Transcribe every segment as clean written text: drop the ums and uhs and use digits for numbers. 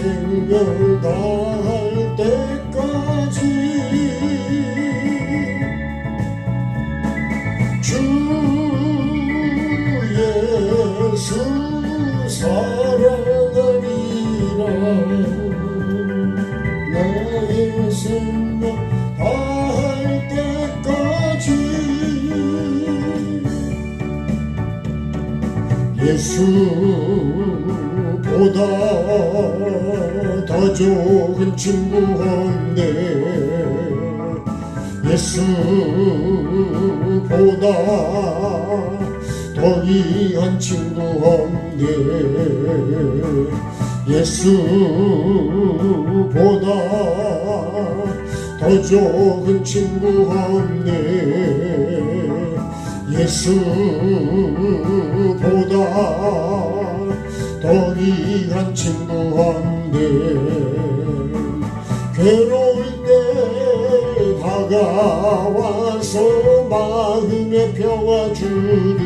생명 다할 때까지 주 예수 사랑하리라. 나의 생명 다할 때까지 예수보다 더 좋은 친구 없네. 예수보다 더 귀한 친구 없네. 예수보다 더 좋은 친구 없네. 예수보다 더 귀한 친구 없네. 괴로울 때 다가와서 마음에 평화주는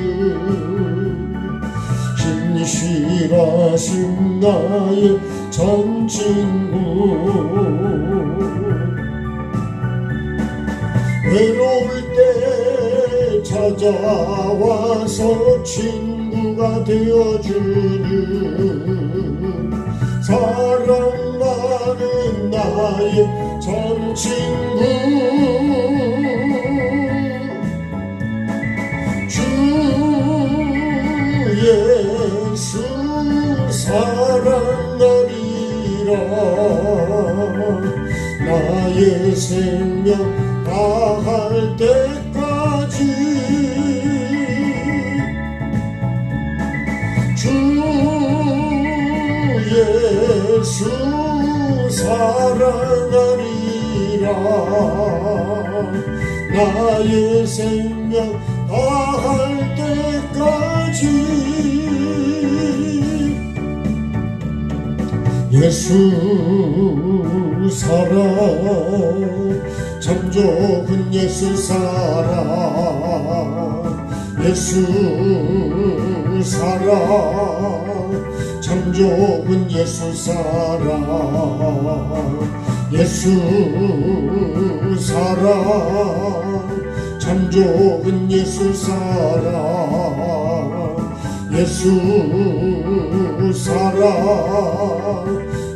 힘이 실하신 나의 전 친구. 외로울 때 찾아와서 친구가 되어주는 사랑 많은 나의 전 친구. 주 예수 사랑하리라. 나의 생명 다할 때까지 주 예수 사랑하리라. 나의 생명 다할 때까지 예수 사랑 참 좋은 예수 사랑. 예수 사랑 참 좋은 예수 사랑. 예수 사랑 참 좋은 예수 사랑. 예수 사랑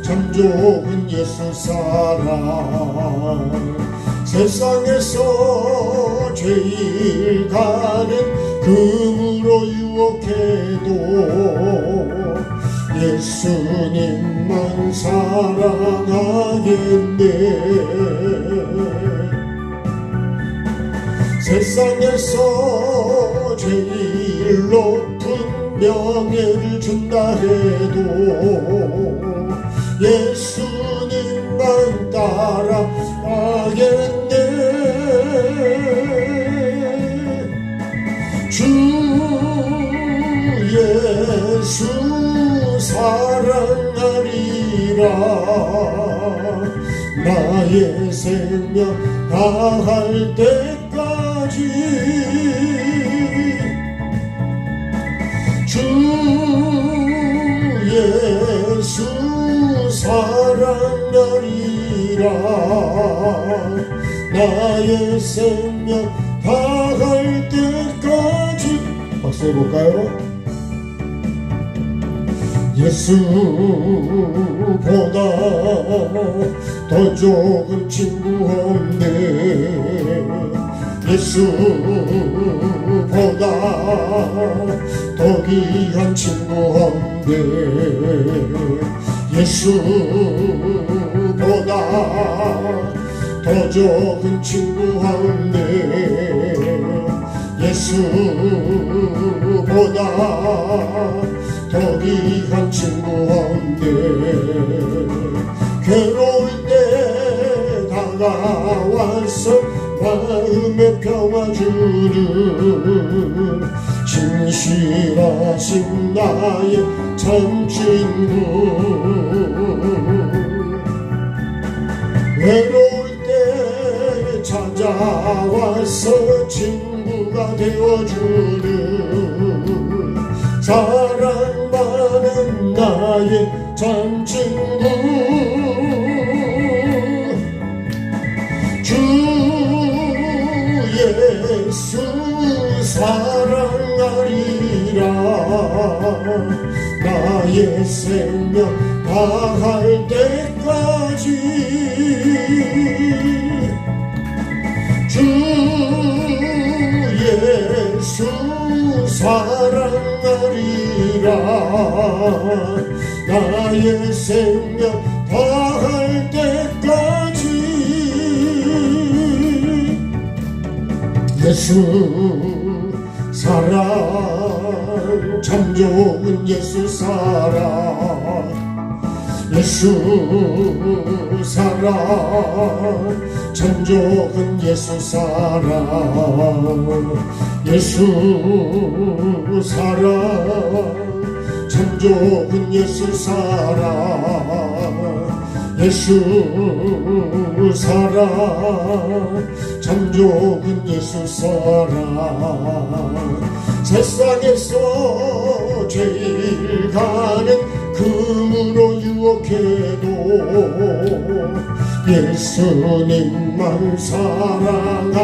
참 좋은 예수 사랑. 세상에서 제일 가는 금으로 유혹해도 예수님만 사랑하겠네. 세상에서 제일 높은 명예를 준다 해도 예수님만 따라가겠네. 주 예수 사랑하리라. 나의 생명 다할 때까지 주 예수 사랑하리라. 나의 생명 다할 때까지. 박수 해볼까요? 예수보다 더 좋은 친구 없네. 예수보다 더 귀한 친구 없네. 예수보다 더 좋은 친구 없네. 예수보다 더 귀한 친구 없네. 괴로울 때 다가와서 마음에 평화 주는 진실하신 나의 참 친구. 외로울 때 찾아와서 친구가 되어주는 사랑 많은 나 나의 참 친구 주 예수 사랑하리라 나의 생명 다할 때까지 주 예수 사랑하리라 나의 생명 다할 때까지 예수 사랑 참 좋은 예수 사랑 예수 사랑 참 좋은 예수 사랑 예수 사랑 참 좋은 예수 사랑 예수 사랑 참 좋은 예수 사랑 세상에서 제일 가는 금으로 유혹해도 예수님만 사랑하겠네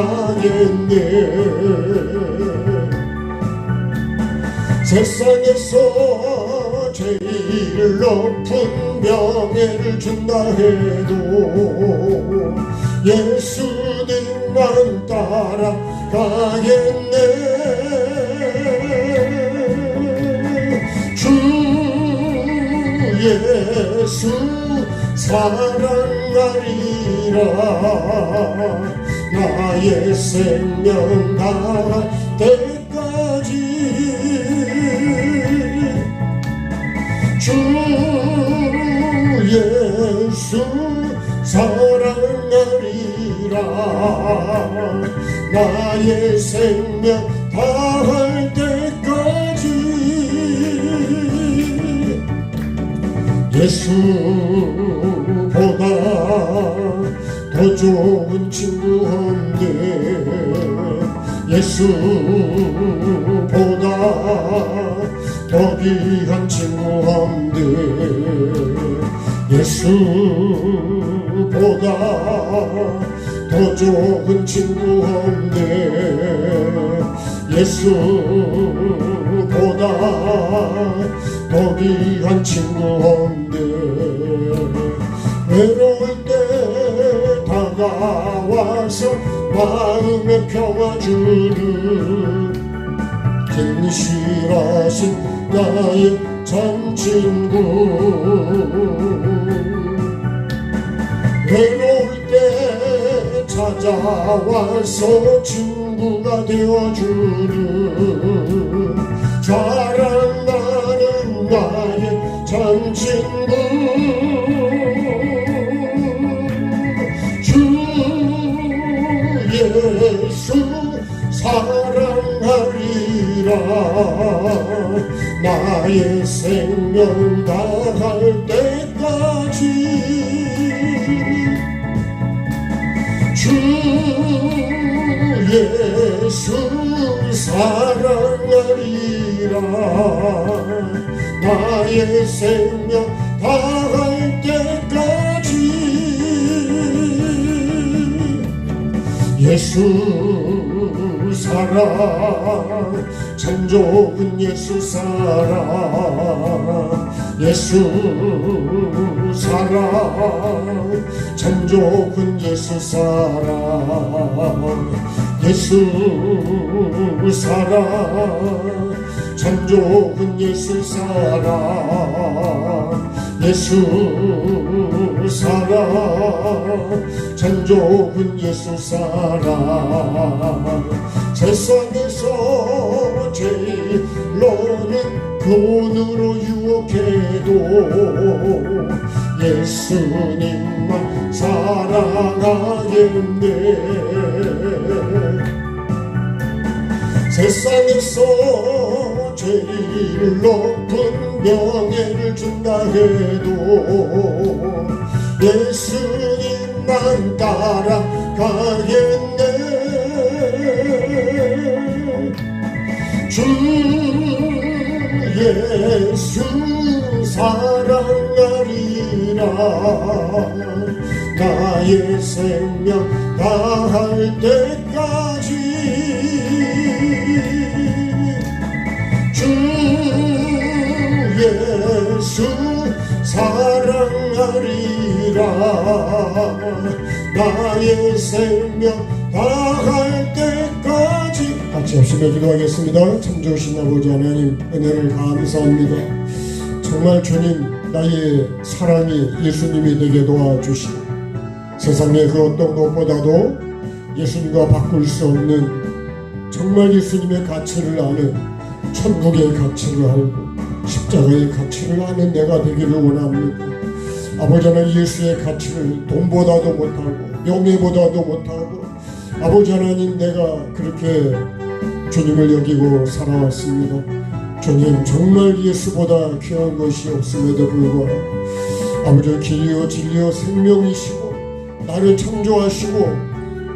세상에서 제일 높은 명예를 준다 해도 예수님만 따라가겠네 주 예수 사랑하리라 나의 생명 다할 때까지 주 예수 사랑하리라 나의 생명 다할 때까지 예수보다 더 좋은 친구 없네 예수보다 더 귀한 친구 없네 예수보다 더 좋은 친구 없네 예수보다 더 귀한 친구 없네 외로울 때 다가와서 마음의 평화 주는 진실하신 나의 참 친구 외로울 때 찾아와서 친구가 되어주는 사랑하는 나의 참 친구 주 예수 사랑하리라 나의 생명 다할 때까지 주 예수 사랑하리라 나의 생명 다할 때까지 예수 사랑 참 좋은 예수 사랑 예수 사랑 참 좋은 예수 사랑 예수 사랑 참 좋은 예수 사랑 예수 사랑 참 좋은 예수 사랑 세상에서 제일 너는 돈으로 유혹해도 예수님만 사랑하겠네 세상에서 제일 높은 명예를 준다 해도 예수님만 따라가겠네 주 예수 사랑하리라. 나의 생명 다할 때까지 주 예수 사랑하리라. 나의 생명 다할 때까지. 같이 합심해 기도하겠습니다. 참 좋으신 아버지 하나님, 은혜를 감사합니다. 정말 주님, 나의 사랑이 예수님이 되게 도와주시고 세상의 그 어떤 것보다도 예수님과 바꿀 수 없는 정말 예수님의 가치를 아는, 천국의 가치를 알고 십자가의 가치를 아는 내가 되기를 원합니다. 아버지 하나님, 예수의 가치를 돈보다도 못하고 명예보다도 못하고 아버지 하나님, 내가 그렇게 주님을 여기고 살아왔습니다. 주님, 정말 예수보다 귀한 것이 없음에도 불구하고 아버지 길이요 진리요 생명이시고 나를 창조하시고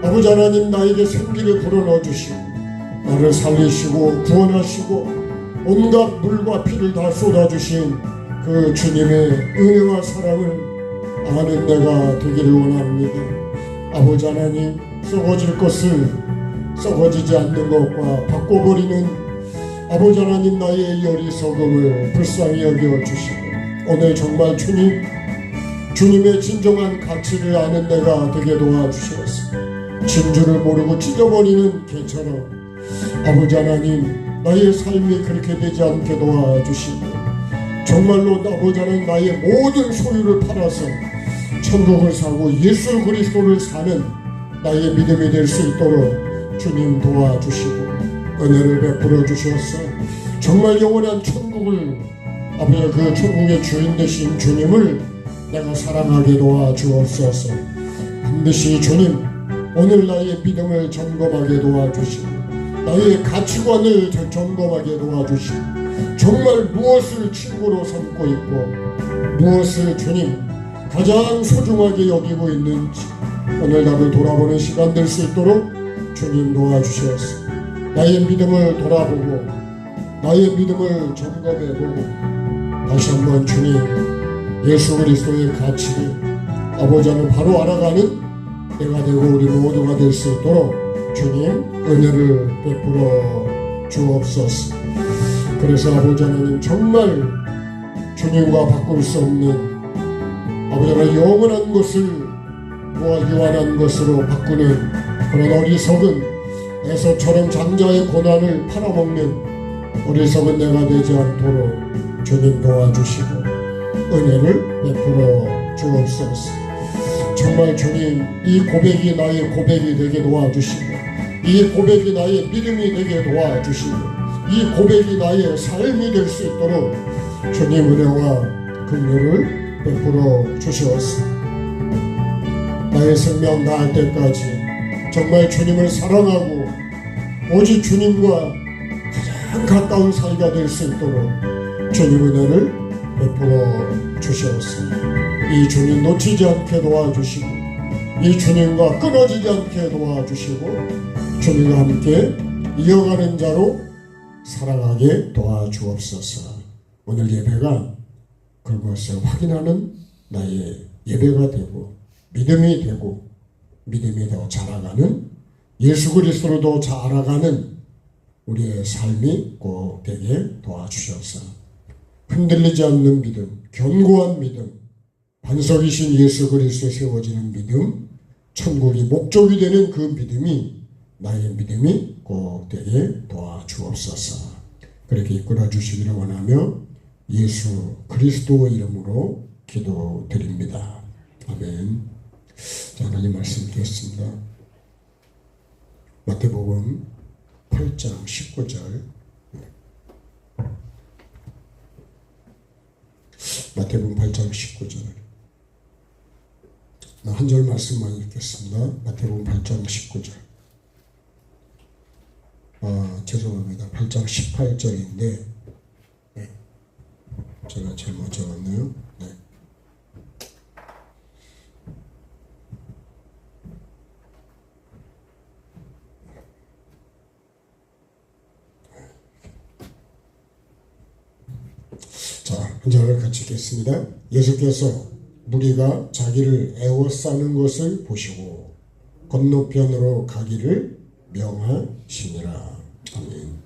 아버지 하나님, 나에게 생기를 불어넣어주시고 나를 살리시고 구원하시고 온갖 물과 피를 다 쏟아주신 그 주님의 은혜와 사랑을 아는 내가 되기를 원합니다. 아버지 하나님, 썩어질 것을 썩어지지 않는 것과 바꿔버리는 아버지 하나님, 나의 어리석음을 불쌍히 여겨주시고 오늘 정말 주님의 진정한 가치를 아는 내가 되게 도와주시옵소서. 진주를 모르고 찢어버리는 개처럼 아버지 하나님, 나의 삶이 그렇게 되지 않게 도와주시고 정말로 아버지 하나님, 나의 모든 소유를 팔아서 천국을 사고 예수 그리스도를 사는 나의 믿음이 될 수 있도록 주님 도와주시고 은혜를 베풀어 주셔서 정말 영원한 천국을 아버지 그 천국의 주인 되신 주님을 내가 사랑하게 도와주옵소서. 반드시 주님, 오늘 나의 믿음을 점검하게 도와주시고 나의 가치관을 점검하게 도와주시고 정말 무엇을 친구로 삼고 있고 무엇을 주님 가장 소중하게 여기고 있는지 오늘 나를 돌아보는 시간 될 수 있도록 주님 도와주시옵소서. 나의 믿음을 돌아보고 나의 믿음을 점검해보고 다시 한번 주님 예수 그리스도의 가치를 아버지 하나님 바로 알아가는 내가 되고 우리 모두가 될 수 있도록 주님 은혜를 베풀어 주옵소서. 그래서 아버지 하나님, 정말 주님과 바꿀 수 없는 아버지 하나님, 영원한 것을 유한한 것으로 바꾸는 그런 어리석은 에서처럼 장자의 고난을 팔아먹는 어리석은 내가 되지 않도록 주님 도와주시고 은혜를 베풀어 주옵소서. 정말 주님, 이 고백이 나의 고백이 되게 도와주시고 이 고백이 나의 믿음이 되게 도와주시고 이 고백이 나의 삶이 될 수 있도록 주님 은혜와 긍휼을 베풀어 주시옵소서. 나의 생명 다할 때까지 정말 주님을 사랑하고 오직 주님과 가장 가까운 사이가 될 수 있도록 주님 은혜를 베풀어 주시옵소서. 이 주님 놓치지 않게 도와주시고 이 주님과 끊어지지 않게 도와주시고 주님과 함께 이어가는 자로 살아가게 도와주옵소서. 오늘 예배가 그것을 확인하는 나의 예배가 되고 믿음이 되고 믿음이 더 자라가는 예수 그리스도로 더 자라가는 우리의 삶이 꼭 되게 도와주셔서 흔들리지 않는 믿음, 견고한 믿음, 반석이신 예수 그리스도에 세워지는 믿음, 천국이 목적이 되는 그 믿음이 나의 믿음이 꼭 되게 도와주옵소서. 그렇게 이끌어 주시기를 원하며 예수 그리스도 이름으로 기도드립니다. 아멘. 자, 하나님 말씀 드렸습니다. 마태복음 8장 19절. 마태복음 8장 19절. 한 절 말씀만 읽겠습니다. 마태복음 8장 19절. 죄송합니다. 8장 18절인데 네. 제가 잘못 적었네요. 네. 자, 한 절을 같이 읽겠습니다. 예수께서 무리가 자기를 애워싸는 것을 보시고 건너편으로 가기를 명하시니라. 아멘.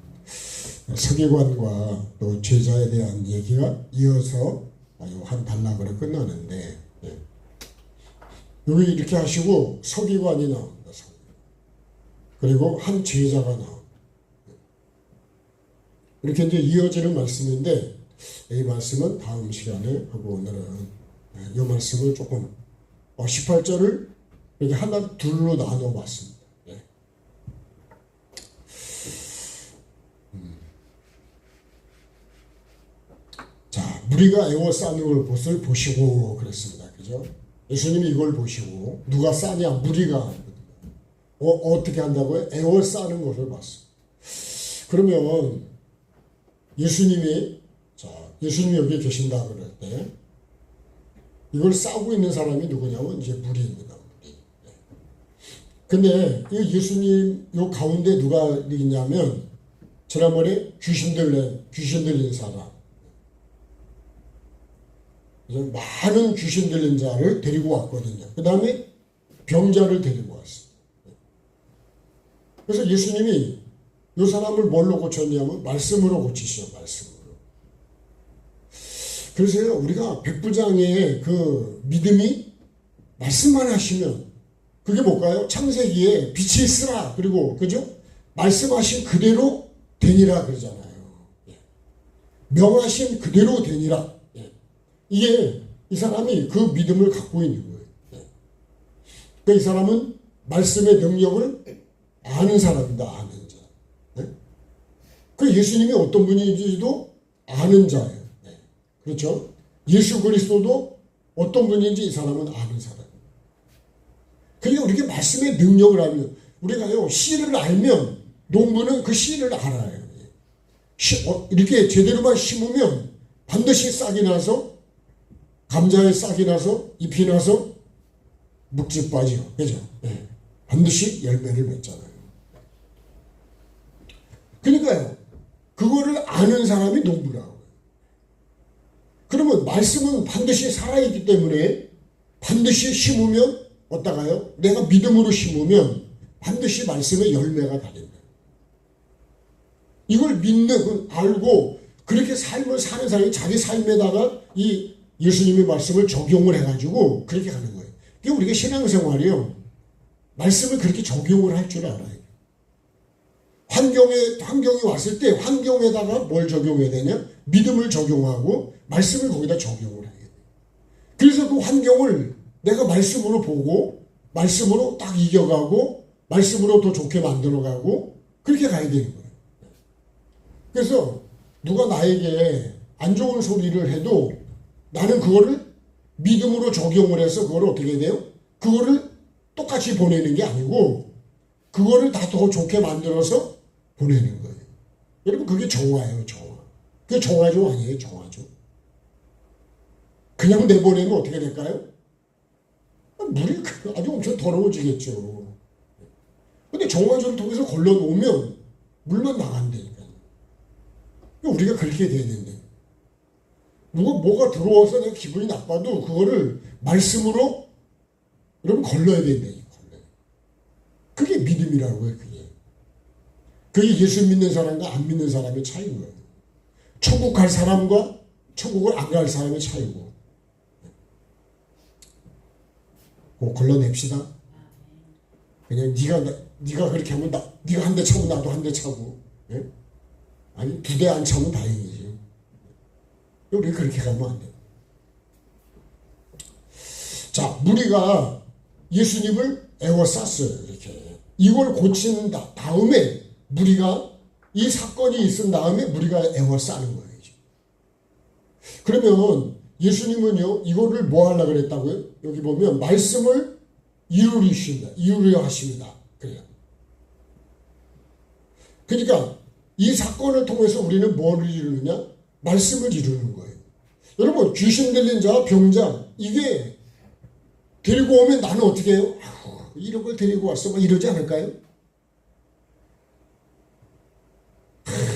서기관과 또 제자에 대한 얘기가 이어서 한 단락으로 끝나는데, 여기 이렇게 하시고 서기관이 나옵니다. 그리고 한 제자가 나옵니다. 이렇게 이제 이어지는 말씀인데, 이 말씀은 다음 시간에 하고, 오늘은 이 말씀을 조금 18절을 이렇게 하나 둘로 나눠 봤습니다. 자, 무리가 애워싸는 것을 보시고 그랬습니다. 그죠? 예수님이 이걸 보시고, 누가 싸냐? 무리가 어떻게 한다고요? 애워싸는 것을 봤어요. 그러면 예수님이 여기 계신다 그럴 때 이걸 싸고 있는 사람이 누구냐면 이제 무리입니다. 무리. 근데 이 예수님 요 가운데 누가 있냐면 지난번에 귀신 들린 사람, 많은 귀신 들린 자를 데리고 왔거든요. 그 다음에 병자를 데리고 왔어요. 그래서 예수님이 이 사람을 뭘로 고쳤냐면 말씀으로 고치시죠. 말씀으로. 그래서 우리가 백부장의 그 믿음이 말씀만 하시면 그게 뭘까요? 창세기에 빛이 있으라. 그리고 그죠? 말씀하신 그대로 되니라 그러잖아요. 명하신 그대로 되니라. 이게 이 사람이 그 믿음을 갖고 있는 거예요. 그러니까 이 사람은 말씀의 능력을 아는 사람이다. 아는 자. 그 예수님이 어떤 분인지도 아는 자예요. 그렇죠? 예수 그리스도도 어떤 분인지 이 사람은 아는 사람. 그러니까 우리가 말씀의 능력을 알면, 우리가요 씨를 알면 농부는 그 씨를 알아요. 이렇게 제대로만 심으면 반드시 싹이 나서, 감자에 싹이 나서 잎이 나서 묵지 빠지고, 그죠? 네. 반드시 열매를 맺잖아요. 그러니까요, 그거를 아는 사람이 농부라고. 그러면 말씀은 반드시 살아있기 때문에 반드시 심으면 어떠가요? 내가 믿음으로 심으면 반드시 말씀의 열매가 달린다. 이걸 믿는, 알고 그렇게 삶을 사는 사람이 자기 삶에다가 이 예수님의 말씀을 적용을 해가지고 그렇게 가는 거예요. 이게 우리가 신앙생활이요, 말씀을 그렇게 적용을 할 줄 알아요. 환경이 왔을 때 환경에다가 뭘 적용해야 되냐? 믿음을 적용하고 말씀을 거기다 적용을 해야 돼요. 그래서 그 환경을 내가 말씀으로 보고 말씀으로 딱 이겨가고 말씀으로 더 좋게 만들어가고 그렇게 가야 되는 거예요. 그래서 누가 나에게 안 좋은 소리를 해도 나는 그거를 믿음으로 적용을 해서 그거를 어떻게 돼요? 그거를 똑같이 보내는 게 아니고 그거를 다 더 좋게 만들어서 보내는 거예요. 여러분, 그게 정화예요. 정화. 그게 정화죠? 아니에요? 정화죠. 그냥 내보내면 어떻게 될까요? 물이 아주 엄청 더러워지겠죠. 근데 정화조를 통해서 걸러놓으면 물만 나간다니까요. 우리가 그렇게 돼야 되는데, 뭐가 들어와서 내가 기분이 나빠도 그거를 말씀으로 여러분 걸러야 된다니까. 그게 믿음이라고 해요. 그게 예수 믿는 사람과 안 믿는 사람의 차이인 거예요. 천국 갈 사람과 천국을 안 갈 사람의 차이고. 걸러냅시다. 그냥 네가 그렇게 하면 네가 한 대 차고 나도 한 대 차고. 예? 아니 2대 안 차면 다행이지. 우리 그렇게 가면 안 돼요. 자, 무리가 예수님을 애워쌌어요. 이렇게. 이걸 고친 다음에 무리가, 이 사건이 있은 다음에 무리가 애워싸는 거예요. 그러면 예수님은요, 이거를 뭐 하려고 그랬다고요? 여기 보면 말씀을 이루려 하십니다. 그래요. 그러니까 이 사건을 통해서 우리는 뭐를 이루느냐? 말씀을 이루는 거예요. 여러분, 귀신 들린 자, 병자, 이게 데리고 오면 나는 어떻게 해요? 이런 걸 데리고 왔어. 막 이러지 않을까요?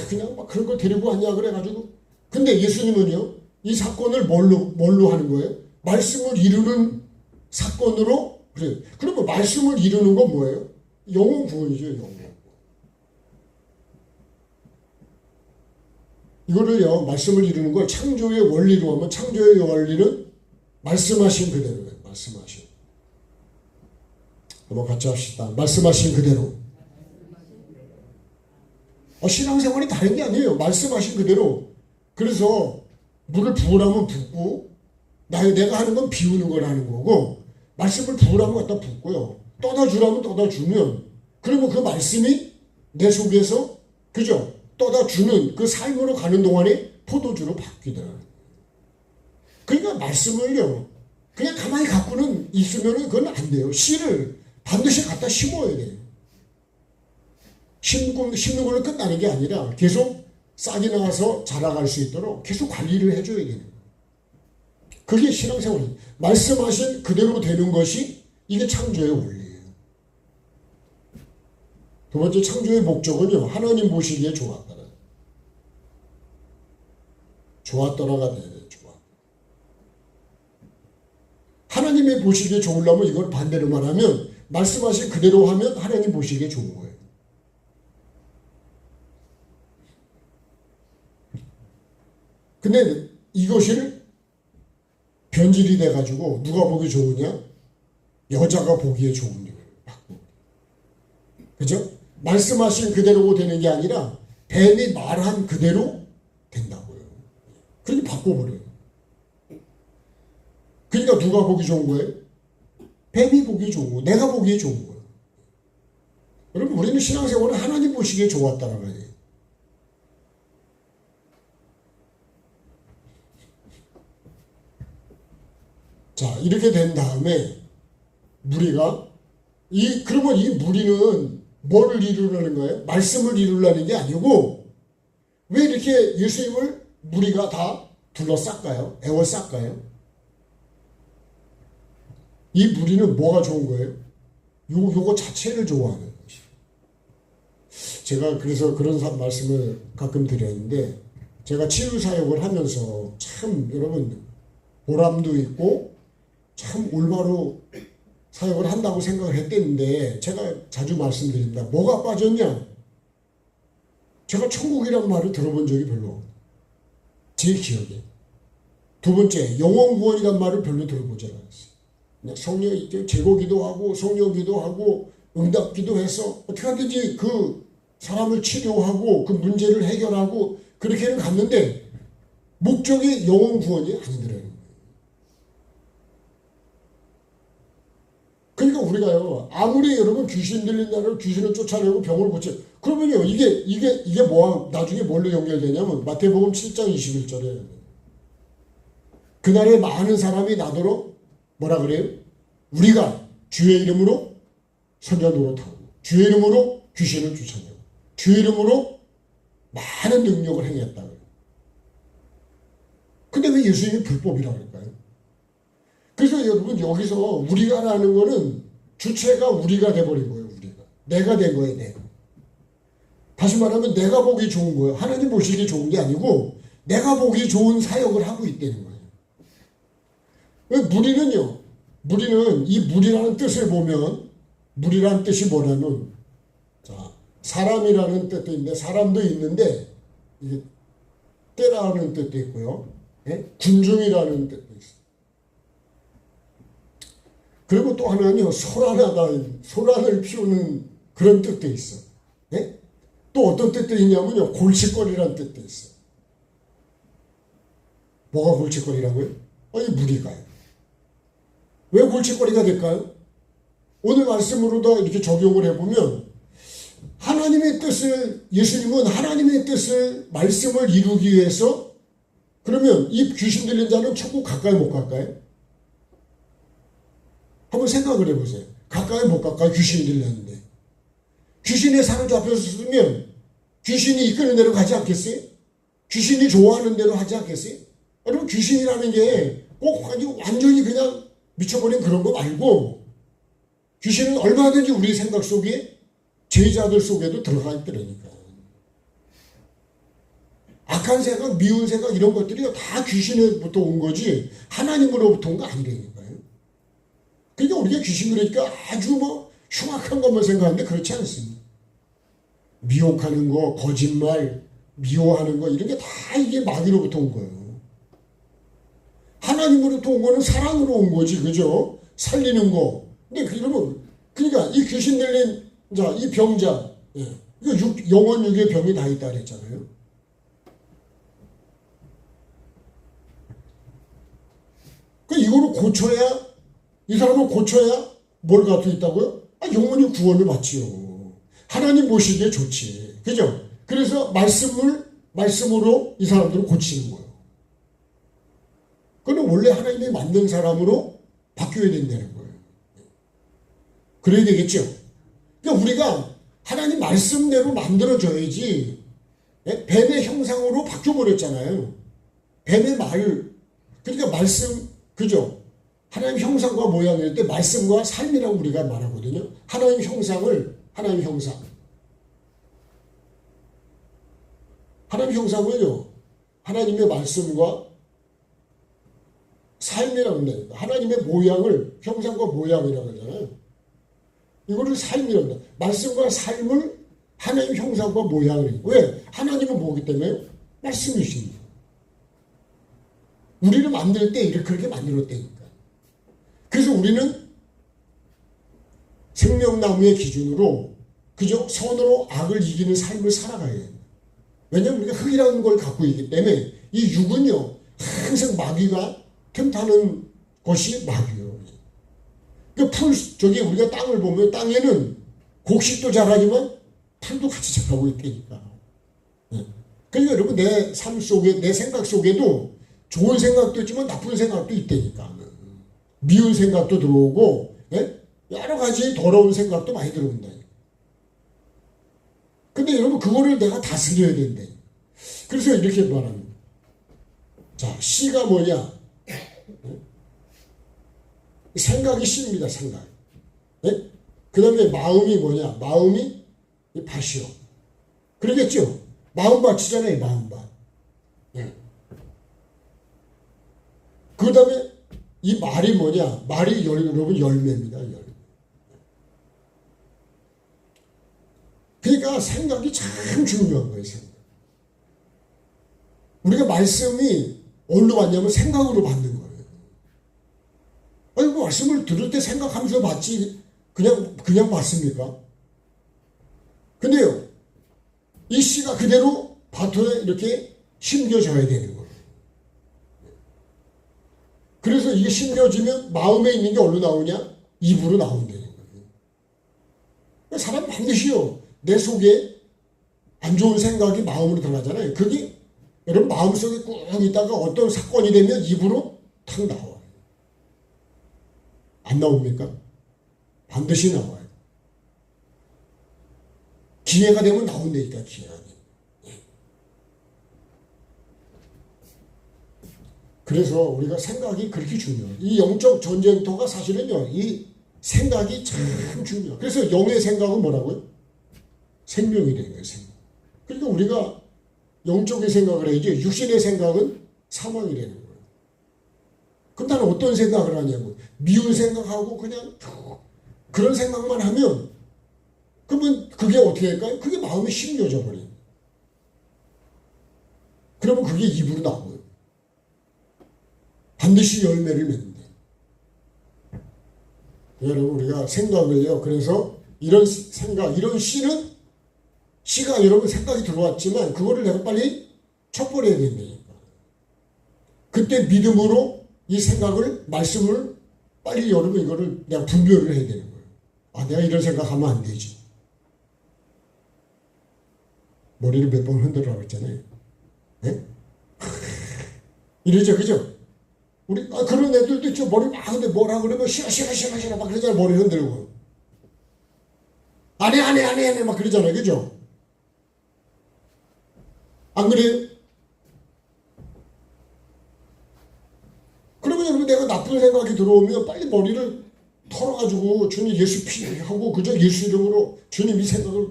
그냥 막 그런 걸 데리고 왔냐 그래가지고. 근데 예수님은요, 이 사건을 뭘로 하는 거예요? 말씀을 이루는 사건으로. 그래. 그러면 말씀을 이루는 건 뭐예요? 영혼 구원이죠. 영혼 구원. 이거를요, 말씀을 이루는 걸 창조의 원리로 하면, 창조의 원리는 말씀하신 그대로예요. 말씀하신. 한번 같이 합시다. 말씀하신 그대로. 신앙생활이 다른 게 아니에요. 말씀하신 그대로. 그래서 물을 부으라면 붓고, 내가 하는 건 비우는 거라는 거고, 말씀을 부으라면 갖다 붓고요. 떠다 주라면 떠다 주면, 그러면 그 말씀이 내 속에서, 그죠? 떠다 주는 그 삶으로 가는 동안에 포도주로 바뀌더라고요. 그러니까 말씀을요, 그냥 가만히 갖고는 있으면 그건 안 돼요. 씨를 반드시 갖다 심어야 돼요. 심는 걸로 끝나는 게 아니라 계속 싹이 나와서 자라갈 수 있도록 계속 관리를 해줘야 되는 거예요. 그게 신앙생활이에요. 말씀하신 그대로 되는 것이 이게 창조의 원리예요. 두 번째, 창조의 목적은요, 하나님 보시기에 좋았더라. 좋았더라가 돼야 돼요. 하나님의 보시기에 좋으려면 이걸 반대로 말하면, 말씀하신 그대로 하면 하나님 보시기에 좋은 거예요. 근데 이것을 변질이 돼가지고 누가 보기 좋으냐? 여자가 보기에 좋은 일을 바꾸고. 그죠? 말씀하신 그대로 되는 게 아니라 뱀이 말한 그대로 된다고요. 그렇게 바꿔버려요. 그러니까 누가 보기 좋은 거예요? 뱀이 보기 좋은 거예요. 내가 보기에 좋은 거예요. 여러분, 우리는 신앙생활은 하나님 보시기에 좋았다는 거예요. 자, 이렇게 된 다음에 무리가 그러면 이 무리는 뭐를 이루려는 거예요? 말씀을 이루려는 게 아니고, 왜 이렇게 예수님을 무리가 다 둘러쌌까요? 애워쌌까요? 이 무리는 뭐가 좋은 거예요? 요거 자체를 좋아하는 것이에요. 제가 그래서 그런 말씀을 가끔 드렸는데, 제가 치유사역을 하면서 참 여러분 보람도 있고 참 올바로 사역을 한다고 생각을 했댔는데, 제가 자주 말씀드립니다. 뭐가 빠졌냐? 제가 천국이란 말을 들어본 적이 별로 없어요. 제 기억에. 두 번째, 영혼 구원이란 말을 별로 들어보지 않았어요. 그냥 성령 제거 기도하고 성령 기도하고 응답 기도해서 어떻게 하든지 그 사람을 치료하고 그 문제를 해결하고 그렇게는 갔는데, 목적이 영혼 구원이 아니더라고요. 그러니까 우리가요, 아무리 여러분 귀신 들린다고 귀신을 쫓아내고 병을 고쳐, 그러면요, 이게 뭐야, 나중에 뭘로 연결되냐면, 마태복음 7장 21절에, 그날에 많은 사람이 나더러 뭐라 그래요? 우리가 주의 이름으로 선자 노릇하고, 주의 이름으로 귀신을 쫓아내고, 주의 이름으로 많은 능력을 행했다고요. 근데 왜 예수님이 불법이라고 할까요? 그래서 여러분, 여기서 우리가라는 거는 주체가 우리가 돼버린 거예요. 우리가. 내가 된 거예요. 내가. 다시 말하면 내가 보기 좋은 거예요. 하나님 보시기 좋은 게 아니고 내가 보기 좋은 사역을 하고 있다는 거예요. 무리는 이 무리라는 뜻을 보면, 무리라는 뜻이 뭐냐면, 자, 사람이라는 뜻도 있는데, 사람도 있는데 이게 때라는 뜻도 있고요. 예? 군중이라는 뜻도 있어요. 그리고 또 하나는요, 소란을 피우는 그런 뜻도 있어. 예? 또 어떤 뜻도 있냐면요, 골칫거리라는 뜻도 있어. 뭐가 골칫거리라고요? 이 무리가요. 왜 골칫거리가 될까요? 오늘 말씀으로도 이렇게 적용을 해보면, 하나님의 뜻을, 예수님은 하나님의 뜻을, 말씀을 이루기 위해서, 그러면 이 귀신 들린 자는 천국 가까이 못 갈까요? 한번 생각을 해보세요. 가까이 못 가까이 귀신이 들렸는데, 귀신에 사로잡혔으면 귀신이 이끄는 대로 가지 않겠어요? 귀신이 좋아하는 대로 하지 않겠어요? 여러분, 귀신이라는 게 꼭 완전히 그냥 미쳐버린 그런 거 말고, 귀신은 얼마든지 우리 생각 속에, 제자들 속에도 들어가 있더라니까. 악한 생각, 미운 생각 이런 것들이 다 귀신으로부터 온 거지 하나님으로부터 온 거 아니라니까요. 그러니까 우리가 귀신 그러니까 아주 뭐 흉악한 것만 생각하는데 그렇지 않습니다. 미혹하는 거, 거짓말, 미워하는 거 이런 게 다 이게 마귀로부터 온 거예요. 하나님으로부터 온 거는 사랑으로 온 거지, 그죠? 살리는 거. 근데 그러면 그러니까 이 귀신 들린 자, 이 병자, 예. 이거 영혼 육의 병이 다 있다 그랬잖아요. 그 이거를 고쳐야 이 사람을 고쳐야 뭘 갖고 있다고요? 영혼이 구원을 받지요. 하나님 보시기에 좋지, 그죠? 그래서 말씀으로 이 사람들을 고치는 거예요. 그는 원래 하나님이 만든 사람으로 바뀌어야 된다는 거예요. 그래야 되겠죠. 그러니까 우리가 하나님 말씀대로 만들어져야지. 뱀의 형상으로 바뀌어버렸잖아요. 뱀의 말, 그러니까 말씀, 그죠? 하나님 형상과 모양일 때 말씀과 삶이라고 우리가 말하거든요. 하나님 형상을, 하나님 형상. 하나님 형상은요, 하나님의 말씀과 삶이라고 한다니까. 하나님의 모양을 형상과 모양이라고 하잖아요. 이거를 삶이라고 한다. 말씀과 삶을 하나님 형상과 모양을 해요. 왜? 하나님은 뭐기 때문에? 말씀이십니다. 우리를 만들 때 이렇게 그렇게 만들었다니까. 그래서 우리는 생명나무의 기준으로 그저 선으로 악을 이기는 삶을 살아가야 해요. 왜냐하면 우리가 흙이라는 걸 갖고 있기 때문에 이 육은요 항상 마귀가 틈타는 것이 마귀예요. 그 저기 우리가 땅을 보면 땅에는 곡식도 자라지만 풀도 같이 자라고 있다니까. 그러니까 여러분 내 삶 속에 내 생각 속에도 좋은 생각도 있지만 나쁜 생각도 있다니까. 미운 생각도 들어오고 여러 가지 더러운 생각도 많이 들어온다. 근데 여러분 그거를 내가 다스려야 된다. 그래서 이렇게 말합니다. 자, 씨가 뭐냐? 생각이 씨입니다. 생각. 그 다음에 마음이 뭐냐? 마음이 밭이요. 그러겠죠? 마음밭이잖아요. 마음밭. 그 다음에 이 말이 뭐냐? 말이 여러분 열매입니다. 열매. 그러니까 생각이 참 중요한 거예요. 생각. 우리가 말씀이 어디로 받냐면 생각으로 받는 거예요. 아니, 그 말씀을 들을 때 생각하면서 받지 그냥 받습니까? 근데요, 이 씨가 그대로 밭에 이렇게 심겨져야 되는 거예요. 그래서 이게 심겨지면 마음에 있는 게 어디로 나오냐? 입으로 나온다는 거예요. 사람 반드시요, 내 속에 안 좋은 생각이 마음으로 들어가잖아요. 그게 여러분 마음속에 꾹 있다가 어떤 사건이 되면 입으로 탁 나와요. 안 나옵니까? 반드시 나와요. 기회가 되면 나온다니까, 기회가. 그래서 우리가 생각이 그렇게 중요해요. 이 영적 전쟁터가 사실은요, 이 생각이 참 중요해요. 그래서 영의 생각은 뭐라고요? 생명이 되는 거예요, 생명. 그러니까 우리가 영적인 생각을 해야지, 육신의 생각은 사망이 되는 거예요. 그럼 나는 어떤 생각을 하냐고. 미운 생각하고 그냥 그런 생각만 하면, 그러면 그게 어떻게 할까요? 그게 마음이 심겨져 버려요. 그러면 그게 입으로 나오고요. 반드시 열매를 맺는데. 여러분, 우리가 생각을요, 그래서 이런 생각, 이런 씨가 여러분 생각이 들어왔지만, 그거를 내가 빨리 쳐버려야 된다니까. 그때 믿음으로 이 생각을, 말씀을 빨리 여러분 이거를 내가 분별을 해야 되는 거예요. 아, 내가 이런 생각하면 안 되지. 머리를 몇 번 흔들라고 했잖아요. 네? 이러죠, 그죠? 우리, 그런 애들도 있죠. 머리 막 근데 뭐라 그러면 싫어 막 그러잖아요. 머리 흔들고. 안 해 막 그러잖아요. 그죠? 안 그래요? 그러면 여러분 내가 나쁜 생각이 들어오면 빨리 머리를 털어가지고 주님 예수 피하고 그저 예수 이름으로 주님 이 생각을